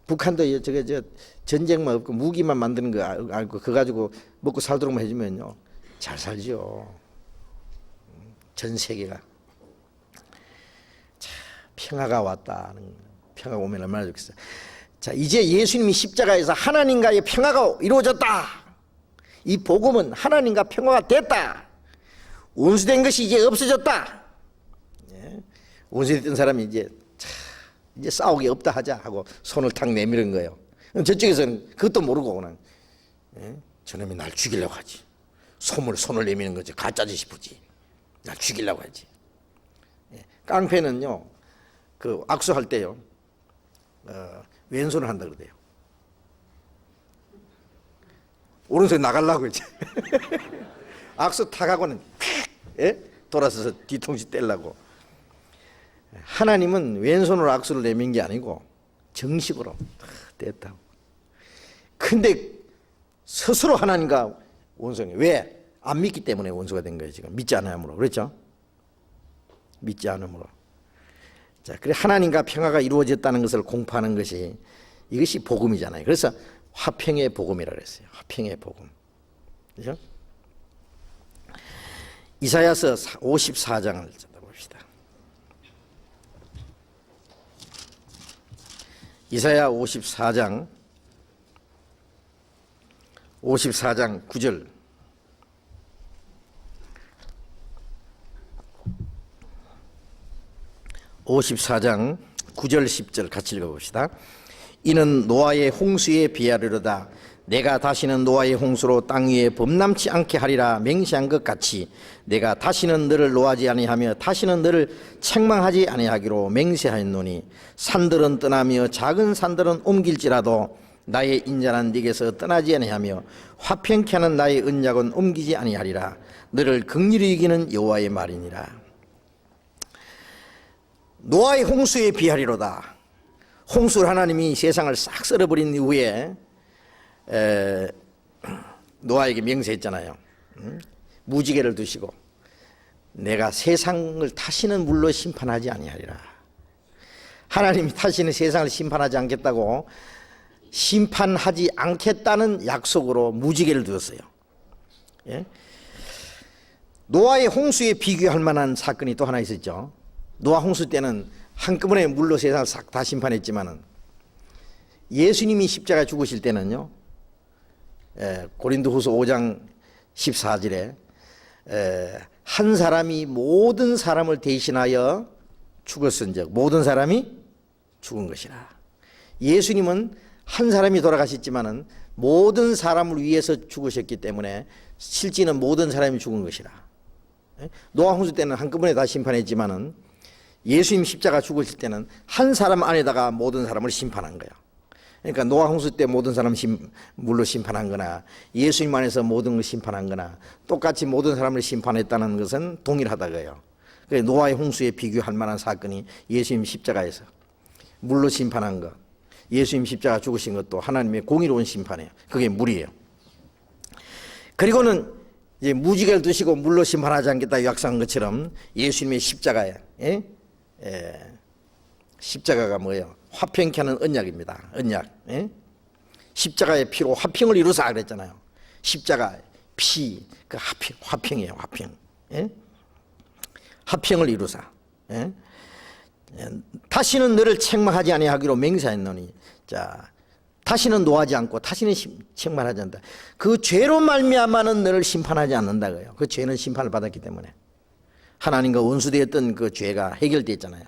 북한도 저 전쟁만 없고 무기만 만드는 거 알고 그거 가지고 먹고 살도록만 해주면요 잘 살죠. 전 세계가. 자, 평화가 왔다는, 평화가 오면 얼마나 좋겠어요. 자, 이제 예수님이 십자가에서 하나님과의 평화가 이루어졌다. 이 복음은 하나님과 평화가 됐다. 원수된 것이 이제 없어졌다. 원수됐던 사람이 이제 싸우기 없다 하자 하고 손을 탁 내미는 거예요. 저쪽에서는 그것도 모르고 그냥 저놈이 날 죽이려고 하지. 손을 내미는 거지. 가짜지 싶으지. 날 죽이려고 하지. 깡패는요, 그 악수할 때요, 왼손을 한다 그러대요. 오른손에 나가려고 이제 악수 탁 하고는 돌아서서 뒤통수 떼려고. 하나님은 왼손으로 악수를 내민 게 아니고 정식으로 뗐다고. 근데 스스로 하나님과 원수가 왜? 안 믿기 때문에 원수가 된 거예요. 지금 믿지 않음으로. 그렇죠? 믿지 않음으로. 자, 그래 하나님과 평화가 이루어졌다는 것을 공포하는 것이, 이것이 복음이잖아요. 그래서 화평의 복음이라고 그랬어요. 화평의 복음. 그렇죠? 이사야서 54장을 찾아봅시다. 이사야 54장 9절. (54장 9절 10절) 같이 읽어봅시다. 이는 노아의 홍수에 비하리로다. 내가 다시는 노아의 홍수로 땅 위에 범람치 않게 하리라 맹세한 것 같이 내가 다시는 너를 노하지 아니하며 다시는 너를 책망하지 아니하기로 맹세하였노니 산들은 떠나며 작은 산들은 옮길지라도 나의 인자는 네게서 떠나지 아니하며 화평케 하는 나의 언약은 옮기지 아니하리라. 너를 긍휼히 여기는 여호와의 말이니라. 노아의 홍수에 비하리로다. 홍수를 하나님이 세상을 싹 썰어버린 이후에 노아에게 맹세했잖아요. 무지개를 두시고 내가 세상을 다시는 물로 심판하지 아니하리라. 하나님이 다시는 세상을 심판하지 않겠다고, 심판하지 않겠다는 약속으로 무지개를 두었어요. 노아의 홍수에 비교할 만한 사건이 또 하나 있었죠. 노아 홍수 때는 한꺼번에 물로 세상을 싹 다 심판했지만은 예수님이 십자가 죽으실 때는요, 고린도후서 5장 14절에 한 사람이 모든 사람을 대신하여 죽었은즉 모든 사람이 죽은 것이라. 예수님은 한 사람이 돌아가셨지만은 모든 사람을 위해서 죽으셨기 때문에 실제는 모든 사람이 죽은 것이라. 노아 홍수 때는 한꺼번에 다 심판했지만은 예수님 십자가 죽으실 때는 한 사람 안에다가 모든 사람을 심판한 거예요. 그러니까 노아 홍수 때 모든 사람 물로 심판한 거나 예수님 안에서 모든 걸 심판한 거나 똑같이 모든 사람을 심판했다는 것은 동일하다고요. 노아의 홍수에 비교할 만한 사건이 예수님 십자가에서 물로 심판한 것, 예수님 십자가 죽으신 것도 하나님의 공의로운 심판이에요. 그게 물이에요. 그리고는 이제 무지개를 드시고 물로 심판하지 않겠다 약속한 것처럼 예수님의 십자가에 십자가가 뭐예요? 화평케 하는 언약입니다. 언약. 십자가의 피로 화평을 이루사 그랬잖아요. 십자가 피, 그 화평이에요. 화평. 화평을 이루사. 다시는 너를 책망하지 아니하기로 맹세하였노니, 자, 다시는 노하지 않고 다시는 책망하지 않는다. 그 죄로 말미암아는 너를 심판하지 않는다고요. 그 죄는 심판을 받았기 때문에 하나님과 원수되었던 그 죄가 해결됐잖아요.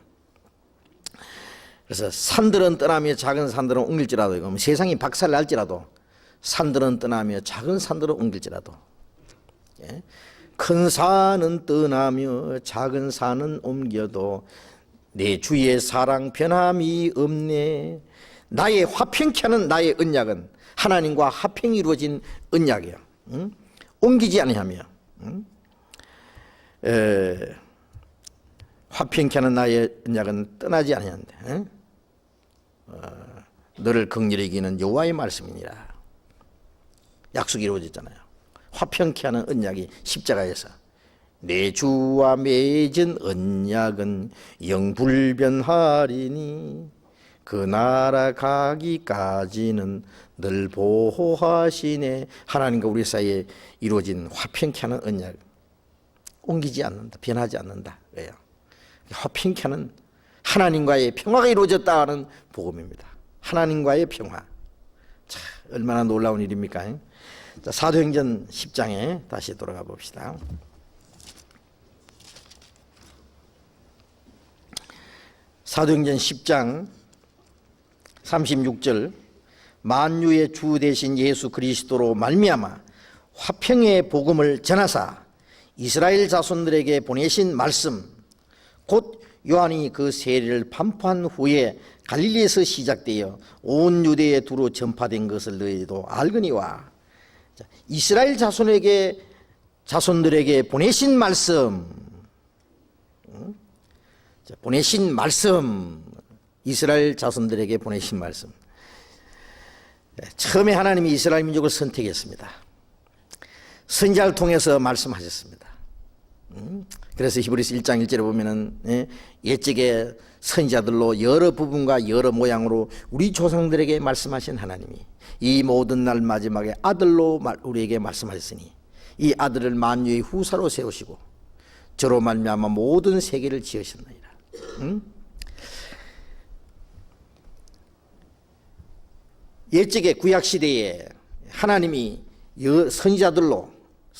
그래서 산들은 떠나며 작은 산들은 옮길지라도, 이거 세상이 박살날지라도 산들은 떠나며 작은 산들은 옮길지라도, 큰 산은 떠나며 작은 산은 옮겨도 내 주의 사랑 변함이 없네. 나의 화평케 하는 나의 언약은 하나님과 화평이 이루어진 언약이에요. 옮기지 아니하며 화평케 하는 나의 언약은 떠나지 아니한다. 너를 긍휼히 여기는 여호와의 말씀이니라. 약속이 이루어졌잖아요. 화평케 하는 언약이 십자가에서 내 주와 맺은 언약은 영불변하리니 그 나라 가기까지는 늘 보호하시네. 하나님과 우리 사이에 이루어진 화평케 하는 언약, 옮기지 않는다, 변하지 않는다. 왜요? 화평케 하는 하나님과의 평화가 이루어졌다는 복음입니다. 하나님과의 평화. 자, 얼마나 놀라운 일입니까? 자, 사도행전 10장에 다시 돌아가 봅시다. 사도행전 10장 36절, 만유의 주 되신 예수 그리스도로 말미암아 화평의 복음을 전하사 이스라엘 자손들에게 보내신 말씀, 곧 요한이 그 세례를 반포한 후에 갈릴리에서 시작되어 온 유대에 두루 전파된 것을 너희도 알거니와. 이스라엘 자손들에게 보내신 말씀, 보내신 말씀, 이스라엘 자손들에게 보내신 말씀. 처음에 하나님이 이스라엘 민족을 선택했습니다. 선지자를 통해서 말씀하셨습니다. 그래서 히브리서 1장 1절에 보면은 옛적에 선지자들로 여러 부분과 여러 모양으로 우리 조상들에게 말씀하신 하나님이 이 모든 날 마지막에 아들로 우리에게 말씀하셨으니 이 아들을 만유의 후사로 세우시고 저로 말미암아 모든 세계를 지으셨나이다. 옛적에 구약시대에 하나님이 선지자들로,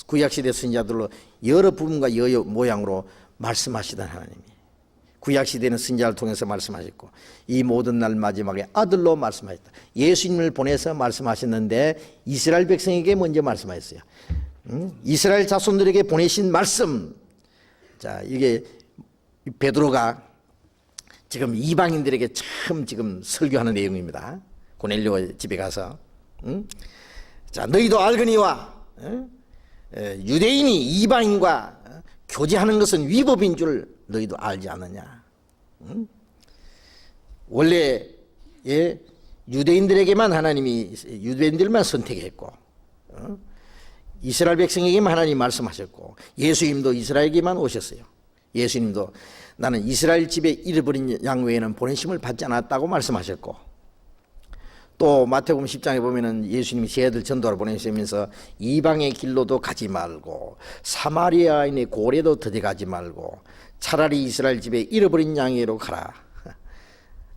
구약시대 선지자들로 여러 부분과 여러 모양으로 말씀하시던 하나님이 구약시대는 선지자를 통해서 말씀하셨고 이 모든 날 마지막에 아들로 말씀하셨다. 예수님을 보내서 말씀하셨는데 이스라엘 백성에게 먼저 말씀하셨어요. 이스라엘 자손들에게 보내신 말씀. 자, 이게 베드로가 지금 이방인들에게 처음 지금 설교하는 내용입니다. 고넬료 집에 가서 자, 너희도 알거니와 유대인이 이방인과 교제하는 것은 위법인 줄 너희도 알지 않느냐. 원래 유대인들에게만 하나님이 유대인들만 선택했고 이스라엘 백성에게만 하나님이 말씀하셨고 예수님도 이스라엘에게만 오셨어요. 예수님도 나는 이스라엘 집에 잃어버린 양 외에는 보내심을 받지 않았다고 말씀하셨고, 또 마태복음 10장에 보면은 예수님이 제자들 전도하러 보내시면서 이방의 길로도 가지 말고 사마리아인의 고래도 들어가지 말고 차라리 이스라엘 집에 잃어버린 양에게로 가라.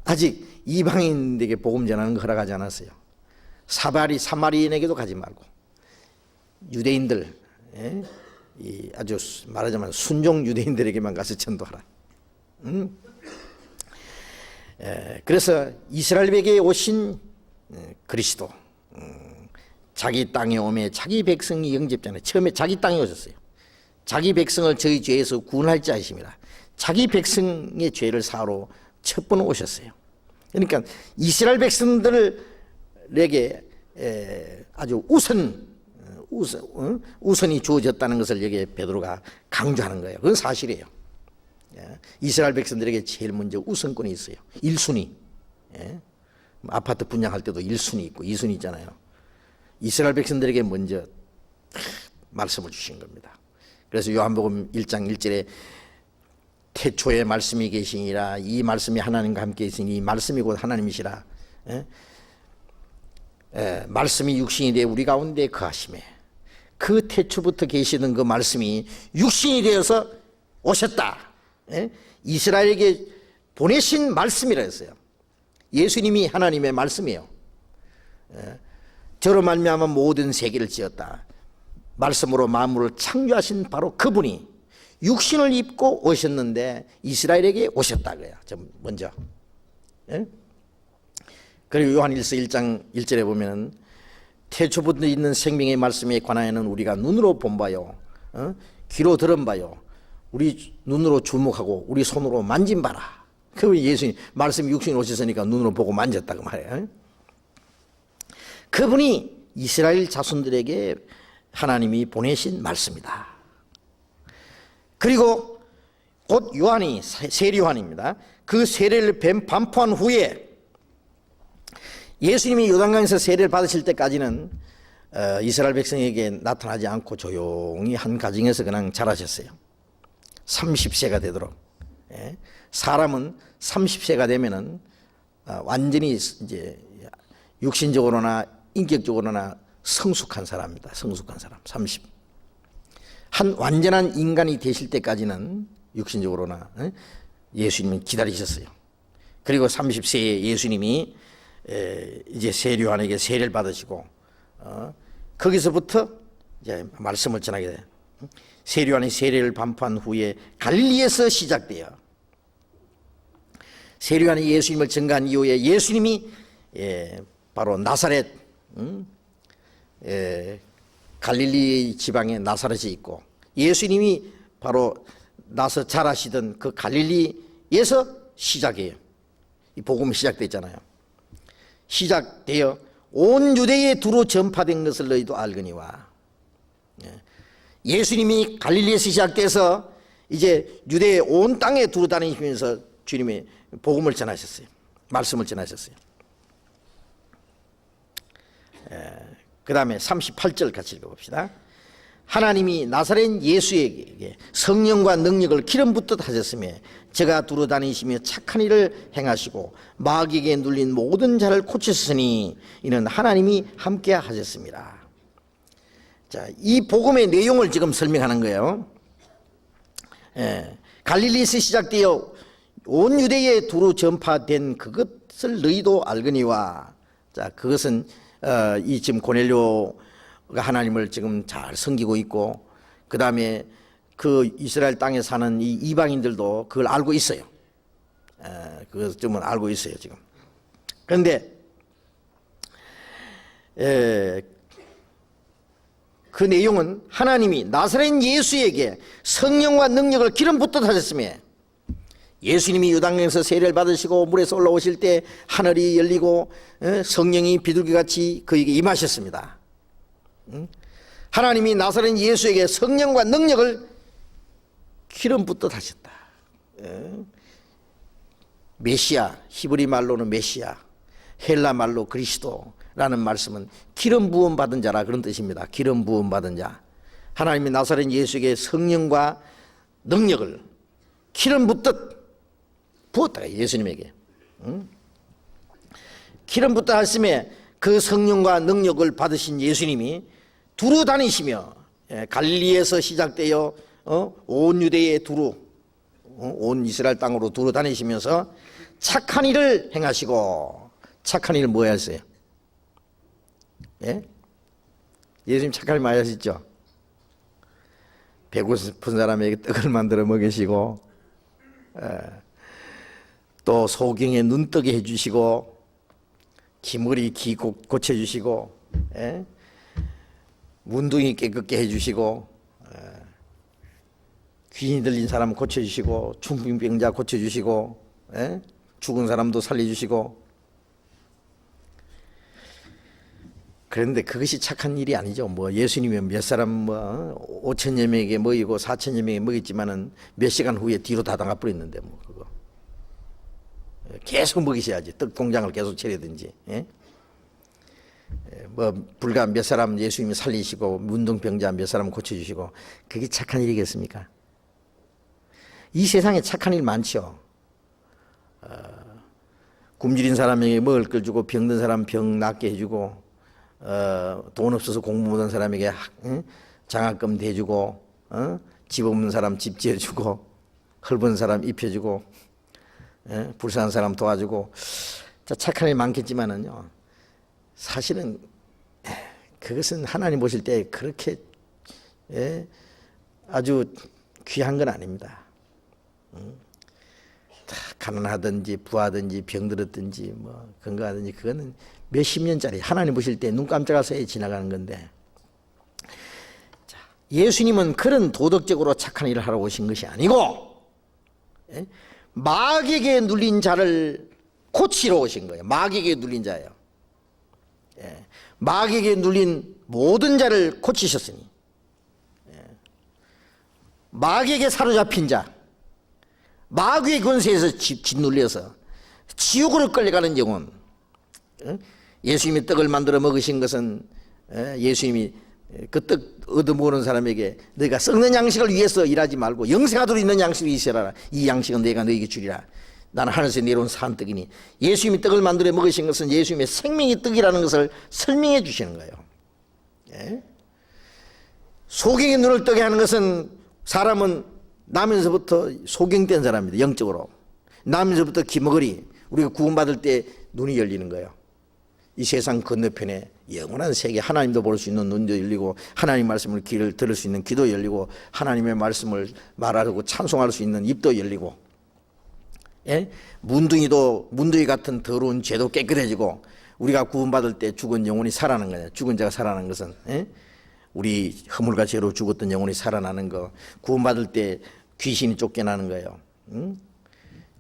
아직 이방인에게 복음 전하는 거 허락하지 않았어요. 사마리인에게도 가지 말고 유대인들, 이 아주 말하자면 순종 유대인들에게만 가서 전도하라. 그래서 이스라엘에게 오신 그리스도, 자기 땅에 오매 자기 백성이 영접잖아요. 처음에 자기 땅에 오셨어요. 자기 백성을 저희 죄에서 구원할 자이심이라. 자기 백성의 죄를 사하러 첫 번 오셨어요. 그러니까 이스라엘 백성들에게 아주 우선이 주어졌다는 것을 여기에 베드로가 강조하는 거예요. 그건 사실이에요. 이스라엘 백성들에게 제일 먼저 우선권이 있어요. 1순위. 아파트 분양할 때도 1순위 있고 2순위 있잖아요. 이스라엘 백성들에게 먼저 말씀을 주신 겁니다. 그래서 요한복음 1장 1절에 태초에 말씀이 계시니라, 이 말씀이 하나님과 함께 있으니 이 말씀이 곧 하나님이시라. 말씀이 육신이 되어 우리 가운데 거하시매, 그 태초부터 계시던 그 말씀이 육신이 되어서 오셨다. 이스라엘에게 보내신 말씀이라 했어요. 예수님이 하나님의 말씀이에요. 저로 말미암아 모든 세계를 지었다. 말씀으로 만물을 창조하신 바로 그분이 육신을 입고 오셨는데 이스라엘에게 오셨다고요. 먼저. 그리고 요한일서 1장 1절에 보면은 태초부터 있는 생명의 말씀에 관하여는 우리가 눈으로 본 바요, 귀로 들은 바요, 우리 눈으로 주목하고 우리 손으로 만진 바라. 그 예수님 말씀이 육신으로 오셨으니까 눈으로 보고 만졌다 그 말이에요. 그분이 이스라엘 자손들에게 하나님이 보내신 말씀이다. 그리고 곧 요한이 세례 요한입니다. 그 세례를 반포한 후에 예수님이 요단강에서 세례를 받으실 때까지는 이스라엘 백성에게 나타나지 않고 조용히 한 가정에서 그냥 자라셨어요. 30세가 되도록. 사람은 30세가 되면은 완전히 이제 육신적으로나 인격적으로나 성숙한 사람입니다. 성숙한 사람. 30. 한 완전한 인간이 되실 때까지는 육신적으로나 예수님은 기다리셨어요. 그리고 30세에 예수님이 이제 세례 요한에게 세례를 받으시고 거기서부터 이제 말씀을 전하게 돼요. 세례 요한이 세례를 반포한 후에 갈릴리에서 시작돼요. 세례 요한이 예수님을 증거한 이후에 예수님이 바로 나사렛, 갈릴리 지방에 나사렛이 있고 예수님이 바로 나서 자라시던 그 갈릴리에서 시작해요. 이 복음이 시작됐잖아요. 시작되어 온 유대에 두루 전파된 것을 너희도 알거니와. 예수님이 갈릴리에서 시작돼서 이제 유대의 온 땅에 두루 다니시면서 주님이 복음을 전하셨어요. 말씀을 전하셨어요. 그 다음에 38절 같이 읽어봅시다. 하나님이 나사렛 예수에게 성령과 능력을 기름 붓듯 하셨으며 저가 두루 다니시며 착한 일을 행하시고 마귀에게 눌린 모든 자를 고치셨으니 이는 하나님이 함께 하셨습니다. 자, 이 복음의 내용을 지금 설명하는 거예요. 갈릴리에서 시작되어 온 유대에 두루 전파된 그것을 너희도 알거니와. 자, 그것은 이 지금 고넬료가 하나님을 지금 잘 섬기고 있고, 그 다음에 그 이스라엘 땅에 사는 이 이방인들도 그걸 알고 있어요. 그것을 좀 알고 있어요 지금. 그런데 그 내용은 하나님이 나사렛 예수에게 성령과 능력을 기름 붓듯 하셨으며 예수님이 요단강에서 세례를 받으시고 물에서 올라오실 때 하늘이 열리고 성령이 비둘기같이 그에게 임하셨습니다. 하나님이 나사렛 예수에게 성령과 능력을 기름 붓듯 하셨다. 메시아, 히브리 말로는 메시아, 헬라 말로 그리스도라는 말씀은 기름 부음 받은 자라 그런 뜻입니다. 기름 부음 받은 자. 하나님이 나사렛 예수에게 성령과 능력을 기름 붓듯 부었다. 예수님에게 기름 붓듯 하심에 그 성령과 능력을 받으신 예수님이 두루 다니시며 갈릴리에서 시작되어 온 유대에 두루 온 이스라엘 땅으로 두루 다니시면서 착한 일을 행하시고. 착한 일을 뭐 하셨어요? 예? 예수님 착한 일 많이 하셨죠? 배고픈 사람에게 떡을 만들어 먹이시고, 또 소경의 눈 뜨게 해주시고, 기머리 기 고쳐주시고, 문둥이 깨끗게 해주시고, 귀신이 들린 사람 고쳐주시고, 중풍병자 고쳐주시고, 죽은 사람도 살려주시고. 그런데 그것이 착한 일이 아니죠. 뭐 예수님이 몇 사람 뭐 5천여 명에게 먹이고 4천여 명에게 먹였지만은 몇 시간 후에 뒤로 다 나가 버렸는데 뭐 그거 계속 먹이셔야지. 떡 공장을 계속 차리든지. 뭐 불과 몇 사람 예수님이 살리시고 문둥병자 몇 사람 고쳐주시고 그게 착한 일이겠습니까? 이 세상에 착한 일 많죠. 굶주린 사람에게 먹을 걸 주고 병든 사람 병 낫게 해주고, 돈 없어서 공부 못한 사람에게 장학금 대주고, 집 없는 사람 집 지어주고, 헐벗은 사람 입혀주고, 불쌍한 사람 도와주고. 자, 착한 일 많겠지만은요, 사실은 그것은 하나님 보실 때 그렇게 아주 귀한 건 아닙니다. 다 가난하든지 부하든지 병들었든지 뭐 건강하든지 그거는 몇십 년짜리 하나님 보실 때 눈 깜짝할 사이에 지나가는 건데, 자, 예수님은 그런 도덕적으로 착한 일을 하러 오신 것이 아니고 마귀에게 눌린 자를 고치러 오신 거예요. 마귀에게 눌린 자예요. 마귀에게 눌린 모든 자를 고치셨으니, 마귀에게 사로잡힌 자, 마귀의 권세에서 짓눌려서 지옥으로 끌려가는 영혼. 예수님이 떡을 만들어 먹으신 것은 예수님이 그 떡 얻어먹는 사람에게 너희가 썩는 양식을 위해서 일하지 말고 영생하도록 있는 양식을 있으라. 이 양식은 내가 너희에게 주리라. 나는 하늘에서 내려온 산 떡이니. 예수님이 떡을 만들어 먹으신 것은 예수님의 생명의 떡이라는 것을 설명해 주시는 거예요. 소경의 눈을 뜨게 하는 것은, 사람은 나면서부터 소경된 사람입니다. 영적으로 나면서부터 기머거리, 우리가 구원받을 때 눈이 열리는 거예요. 이 세상 건너편에 영원한 세계, 하나님도 볼 수 있는 눈도 열리고, 하나님 말씀을 귀를 들을 수 있는 귀도 열리고, 하나님의 말씀을 말하고 찬송할 수 있는 입도 열리고, 문둥이 같은 더러운 죄도 깨끗해지고, 우리가 구원받을 때 죽은 영혼이 살아나는 거예요. 죽은 자가 살아나는 것은 우리 허물과 죄로 죽었던 영혼이 살아나는 거, 구원받을 때 귀신이 쫓겨나는 거예요.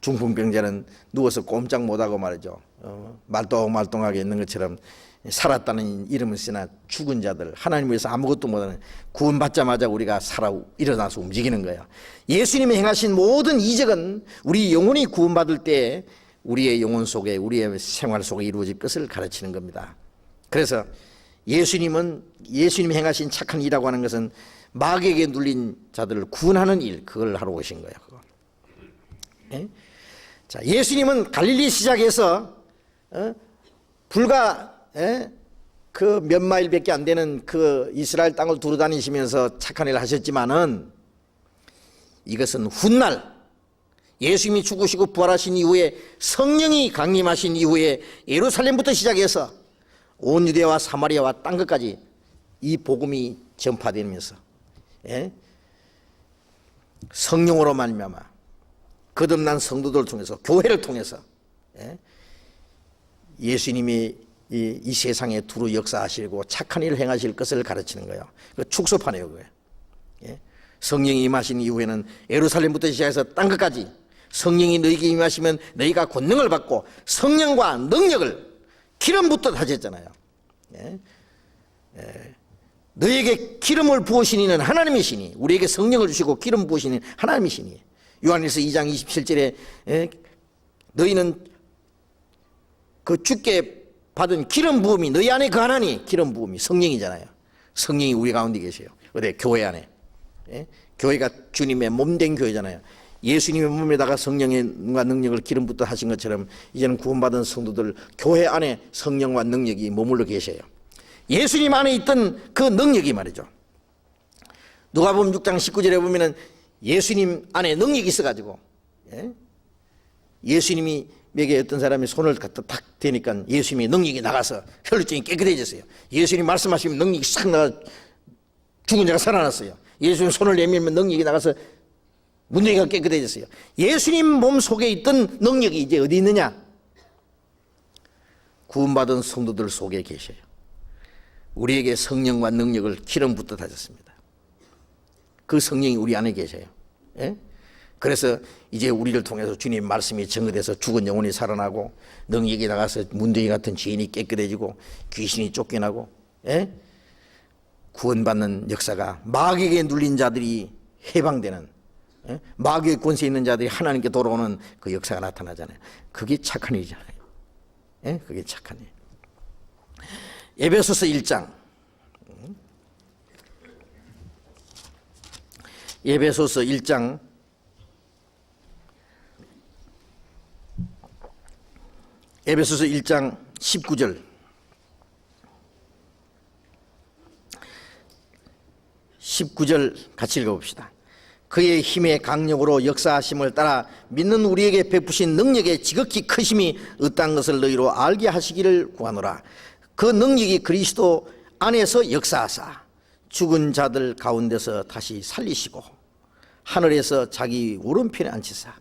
중풍병자는 누워서 꼼짝 못하고 말이죠. 말똥말똥하게 있는 것처럼 살았다는 이름을 쓰나 죽은 자들, 하나님 위해서 아무것도 못하는, 구원받자마자 우리가 살아 일어나서 움직이는 거예요. 예수님이 행하신 모든 이적은 우리 영혼이 구원받을 때 우리의 영혼 속에, 우리의 생활 속에 이루어질 것을 가르치는 겁니다. 그래서 예수님이 행하신 착한 일이라고 하는 것은 마귀에게 눌린 자들을 구원하는 일, 그걸 하러 오신 거예요. 그거. 자, 예수님은 갈릴리 시작해서 불과 그 몇 마일밖에 안 되는 그 이스라엘 땅을 두루 다니시면서 착한 일을 하셨지만은, 이것은 훗날 예수님이 죽으시고 부활하신 이후에, 성령이 강림하신 이후에 예루살렘부터 시작해서 온 유대와 사마리아와 딴 것까지 이 복음이 전파되면서 성령으로 말미암아 거듭난 성도들을 통해서, 교회를 통해서 예수님이 이 세상에 두루 역사하시고 착한 일을 행하실 것을 가르치는 거예요. 그 축소판이에요. 그게. 성령이 임하신 이후에는 예루살렘부터 시작해서 딴 것까지 성령이 너희에게 임하시면 너희가 권능을 받고 성령과 능력을 기름 붓듯 하셨잖아요. 너희에게 기름을 부으신 이는 하나님이시니, 우리에게 성령을 주시고 기름 부으신 이는 하나님이시니. 요한일서 2장 27절에 너희는 그 주께 받은 기름 부음이 너희 안에 거하나니, 기름 부음이 성령이잖아요. 성령이 우리 가운데 계세요. 어디? 교회 안에. 교회가 주님의 몸된 교회잖아요. 예수님의 몸에다가 성령과 능력을 기름 붓듯 하신 것처럼 이제는 구원받은 성도들 교회 안에 성령과 능력이 머물러 계셔요. 예수님 안에 있던 그 능력이 말이죠. 누가복음 6장 19절에 보면은 예수님 안에 능력이 있어가지고, 예수님이 에게 어떤 사람이 손을 갖다 탁 대니까 예수님의 능력이 나가서 혈루증이 깨끗해졌어요. 예수님 말씀하시면 능력이 싹 나가 죽은 자가 살아났어요. 예수님 손을 내밀면 능력이 나가서 문둥이가 깨끗해졌어요. 예수님 몸 속에 있던 능력이 이제 어디 있느냐? 구원받은 성도들 속에 계셔요. 우리에게 성령과 능력을 기름 붓듯 하셨습니다. 그 성령이 우리 안에 계셔요. 그래서 이제 우리를 통해서 주님 말씀이 증거돼서 죽은 영혼이 살아나고 능력이 나가서 문둥이 같은 죄인이 깨끗해지고 귀신이 쫓겨나고 구원받는 역사가 마귀에게 눌린 자들이 해방되는 마귀의 권세 있는 자들이 하나님께 돌아오는 그 역사가 나타나잖아요. 그게 착한 일이잖아요. 그게 착한 일. 에베소서 1장 에베소서 1장 19절 19절 같이 읽어봅시다. 그의 힘의 강력으로 역사하심을 따라 믿는 우리에게 베푸신 능력의 지극히 크심이 어떤 것을 너희로 알게 하시기를 구하노라. 그 능력이 그리스도 안에서 역사하사 죽은 자들 가운데서 다시 살리시고 하늘에서 자기 오른편에 앉히사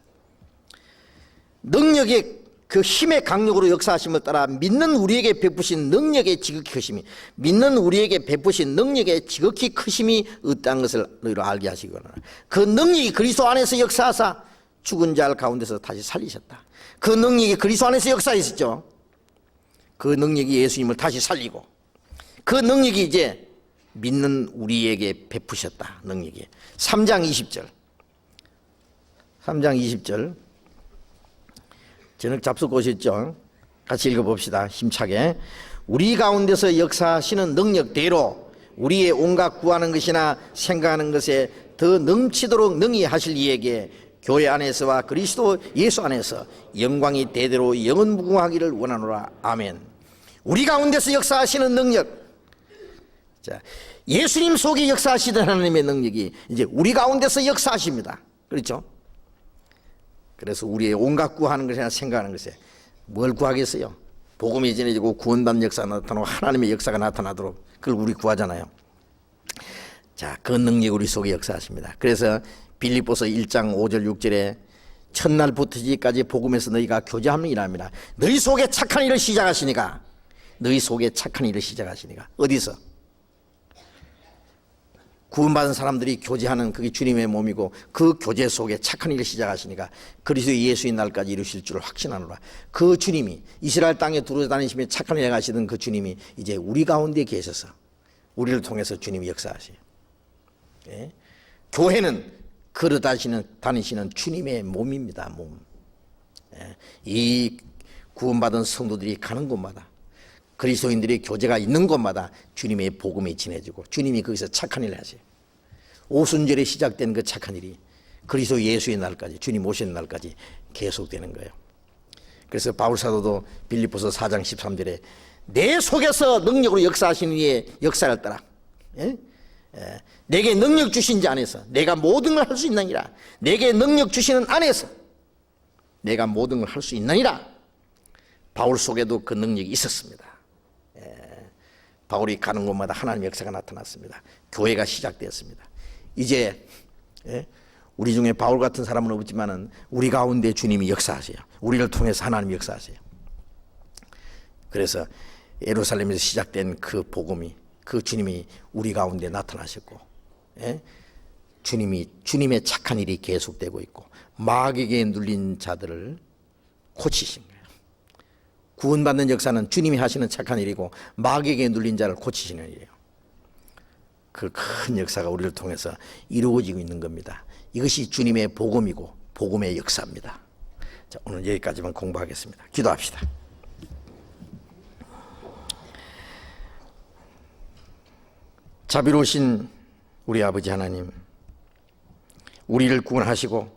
능력의 그 힘의 강력으로 역사하심을 따라 믿는 우리에게 베푸신 능력의 지극히 크심이 믿는 우리에게 베푸신 능력의 지극히 크심이 어떠한 것을 너희로 알게 하시기 원하노라. 그 능력이 그리스도 안에서 역사하사 죽은 자 가운데서 다시 살리셨다. 그 능력이 그리스도 안에서 역사했었죠. 그 능력이 예수님을 다시 살리고 그 능력이 이제 믿는 우리에게 베푸셨다. 능력이 3장 20절 저녁 잡수고 오셨죠? 같이 읽어봅시다. 힘차게. 우리 가운데서 역사하시는 능력대로 우리의 온갖 구하는 것이나 생각하는 것에 더 넘치도록 능히 하실 이에게 교회 안에서와 그리스도 예수 안에서 영광이 대대로 영원무궁하기를 원하노라. 아멘. 우리 가운데서 역사하시는 능력. 자, 예수님 속에 역사하시던 하나님의 능력이 이제 우리 가운데서 역사하십니다. 그렇죠? 그래서 우리의 온갖 구하는 것이나 생각하는 것에 뭘 구하겠어요? 복음이 전해지고 구원받는 역사가 나타나고 하나님의 역사가 나타나도록 그걸 우리 구하잖아요. 자, 그 능력이 우리 속에 역사하십니다. 그래서 빌립보서 1장 5절 6절에 첫날부터 이제까지 복음에서 너희가 교제하는 일합니다. 너희 속에 착한 일을 시작하시니까 어디서? 구원받은 사람들이 교제하는 그게 주님의 몸이고 그 교제 속에 착한 일을 시작하시니까 그리스도 예수의 날까지 이루실 줄을 확신하노라. 그 주님이 이스라엘 땅에 두루 다니시며 착한 일을 하시던 그 주님이 이제 우리 가운데 계셔서 우리를 통해서 주님이 역사하세요. 교회는 걸어 다니시는 주님의 몸입니다. 몸. 이 구원받은 성도들이 가는 곳마다 그리스도인들의 교제가 있는 곳마다 주님의 복음이 전해지고 주님이 거기서 착한 일을 하세요. 오순절에 시작된 그 착한 일이 그리스도 예수의 날까지 주님 오시는 날까지 계속되는 거예요. 그래서 바울 사도도 빌립보서 4장 13절에 내 속에서 능력으로 역사하시는 이의 역사를 따라 내게 능력 주신 자 안에서 내가 모든 걸 할 수 있느니라. 내게 능력 주시는 안에서 내가 모든 걸 할 수 있느니라. 바울 속에도 그 능력이 있었습니다. 바울이 가는 곳마다 하나님의 역사가 나타났습니다. 교회가 시작되었습니다. 이제 우리 중에 바울 같은 사람은 없지만은 우리 가운데 주님이 역사하세요. 우리를 통해서 하나님이 역사하세요. 그래서 예루살렘에서 시작된 그 복음이 그 주님이 우리 가운데 나타나셨고 주님의 착한 일이 계속되고 있고 마귀에게 눌린 자들을 고치신 거예요. 구원받는 역사는 주님이 하시는 착한 일이고 마귀에게 눌린 자를 고치시는 일이에요. 그 큰 역사가 우리를 통해서 이루어지고 있는 겁니다. 이것이 주님의 복음이고 복음의 역사입니다. 자, 오늘 여기까지만 공부하겠습니다. 기도합시다. 자비로우신 우리 아버지 하나님, 우리를 구원하시고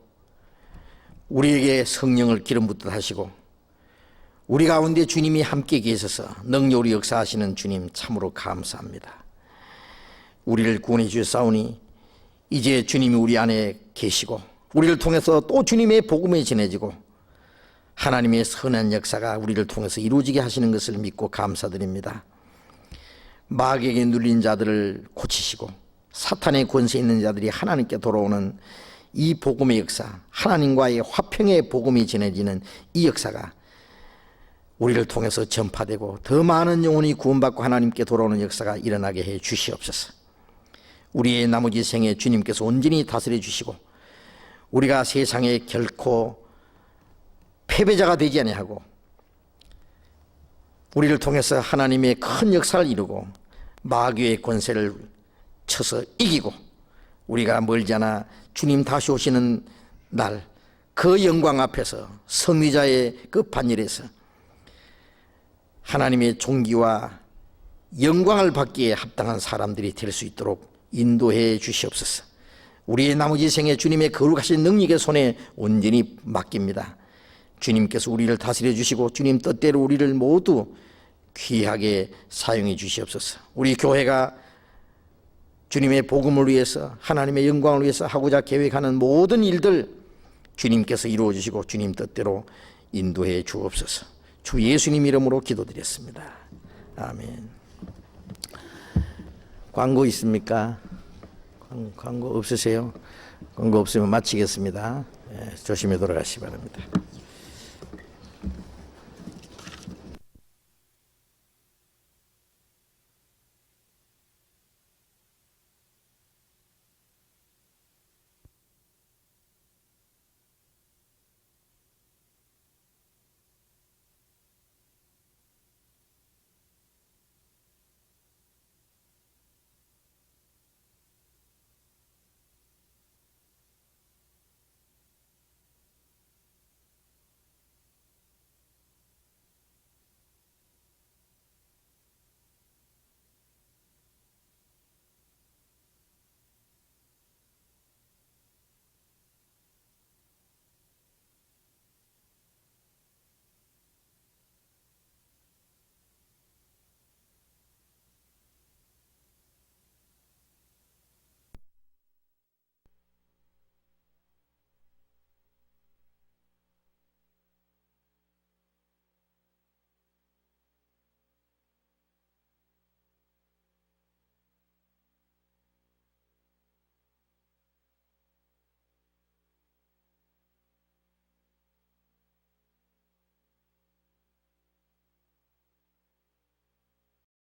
우리에게 성령을 기름 붓듯 하시고 우리 가운데 주님이 함께 계셔서 능력으로 역사하시는 주님 참으로 감사합니다. 우리를 구원해 주셨사오니 이제 주님이 우리 안에 계시고 우리를 통해서 또 주님의 복음이 전해지고 하나님의 선한 역사가 우리를 통해서 이루어지게 하시는 것을 믿고 감사드립니다. 마귀에게 눌린 자들을 고치시고 사탄의 권세 있는 자들이 하나님께 돌아오는 이 복음의 역사, 하나님과의 화평의 복음이 전해지는 이 역사가 우리를 통해서 전파되고 더 많은 영혼이 구원받고 하나님께 돌아오는 역사가 일어나게 해 주시옵소서. 우리의 나머지 생에 주님께서 온전히 다스려 주시고 우리가 세상에 결코 패배자가 되지 아니하고 우리를 통해서 하나님의 큰 역사를 이루고 마귀의 권세를 쳐서 이기고 우리가 멀지 않아 주님 다시 오시는 날 그 영광 앞에서 승리자의 그 반열에서 하나님의 존귀와 영광을 받기에 합당한 사람들이 될 수 있도록 인도해 주시옵소서. 우리의 나머지 생에 주님의 거룩하신 능력의 손에 온전히 맡깁니다. 주님께서 우리를 다스려 주시고 주님 뜻대로 우리를 모두 귀하게 사용해 주시옵소서. 우리 교회가 주님의 복음을 위해서 하나님의 영광을 위해서 하고자 계획하는 모든 일들 주님께서 이루어 주시고 주님 뜻대로 인도해 주옵소서. 주 예수님 이름으로 기도드렸습니다. 아멘. 광고 있습니까? 광고 없으세요? 광고 없으면 마치겠습니다. 조심히 돌아가시기 바랍니다.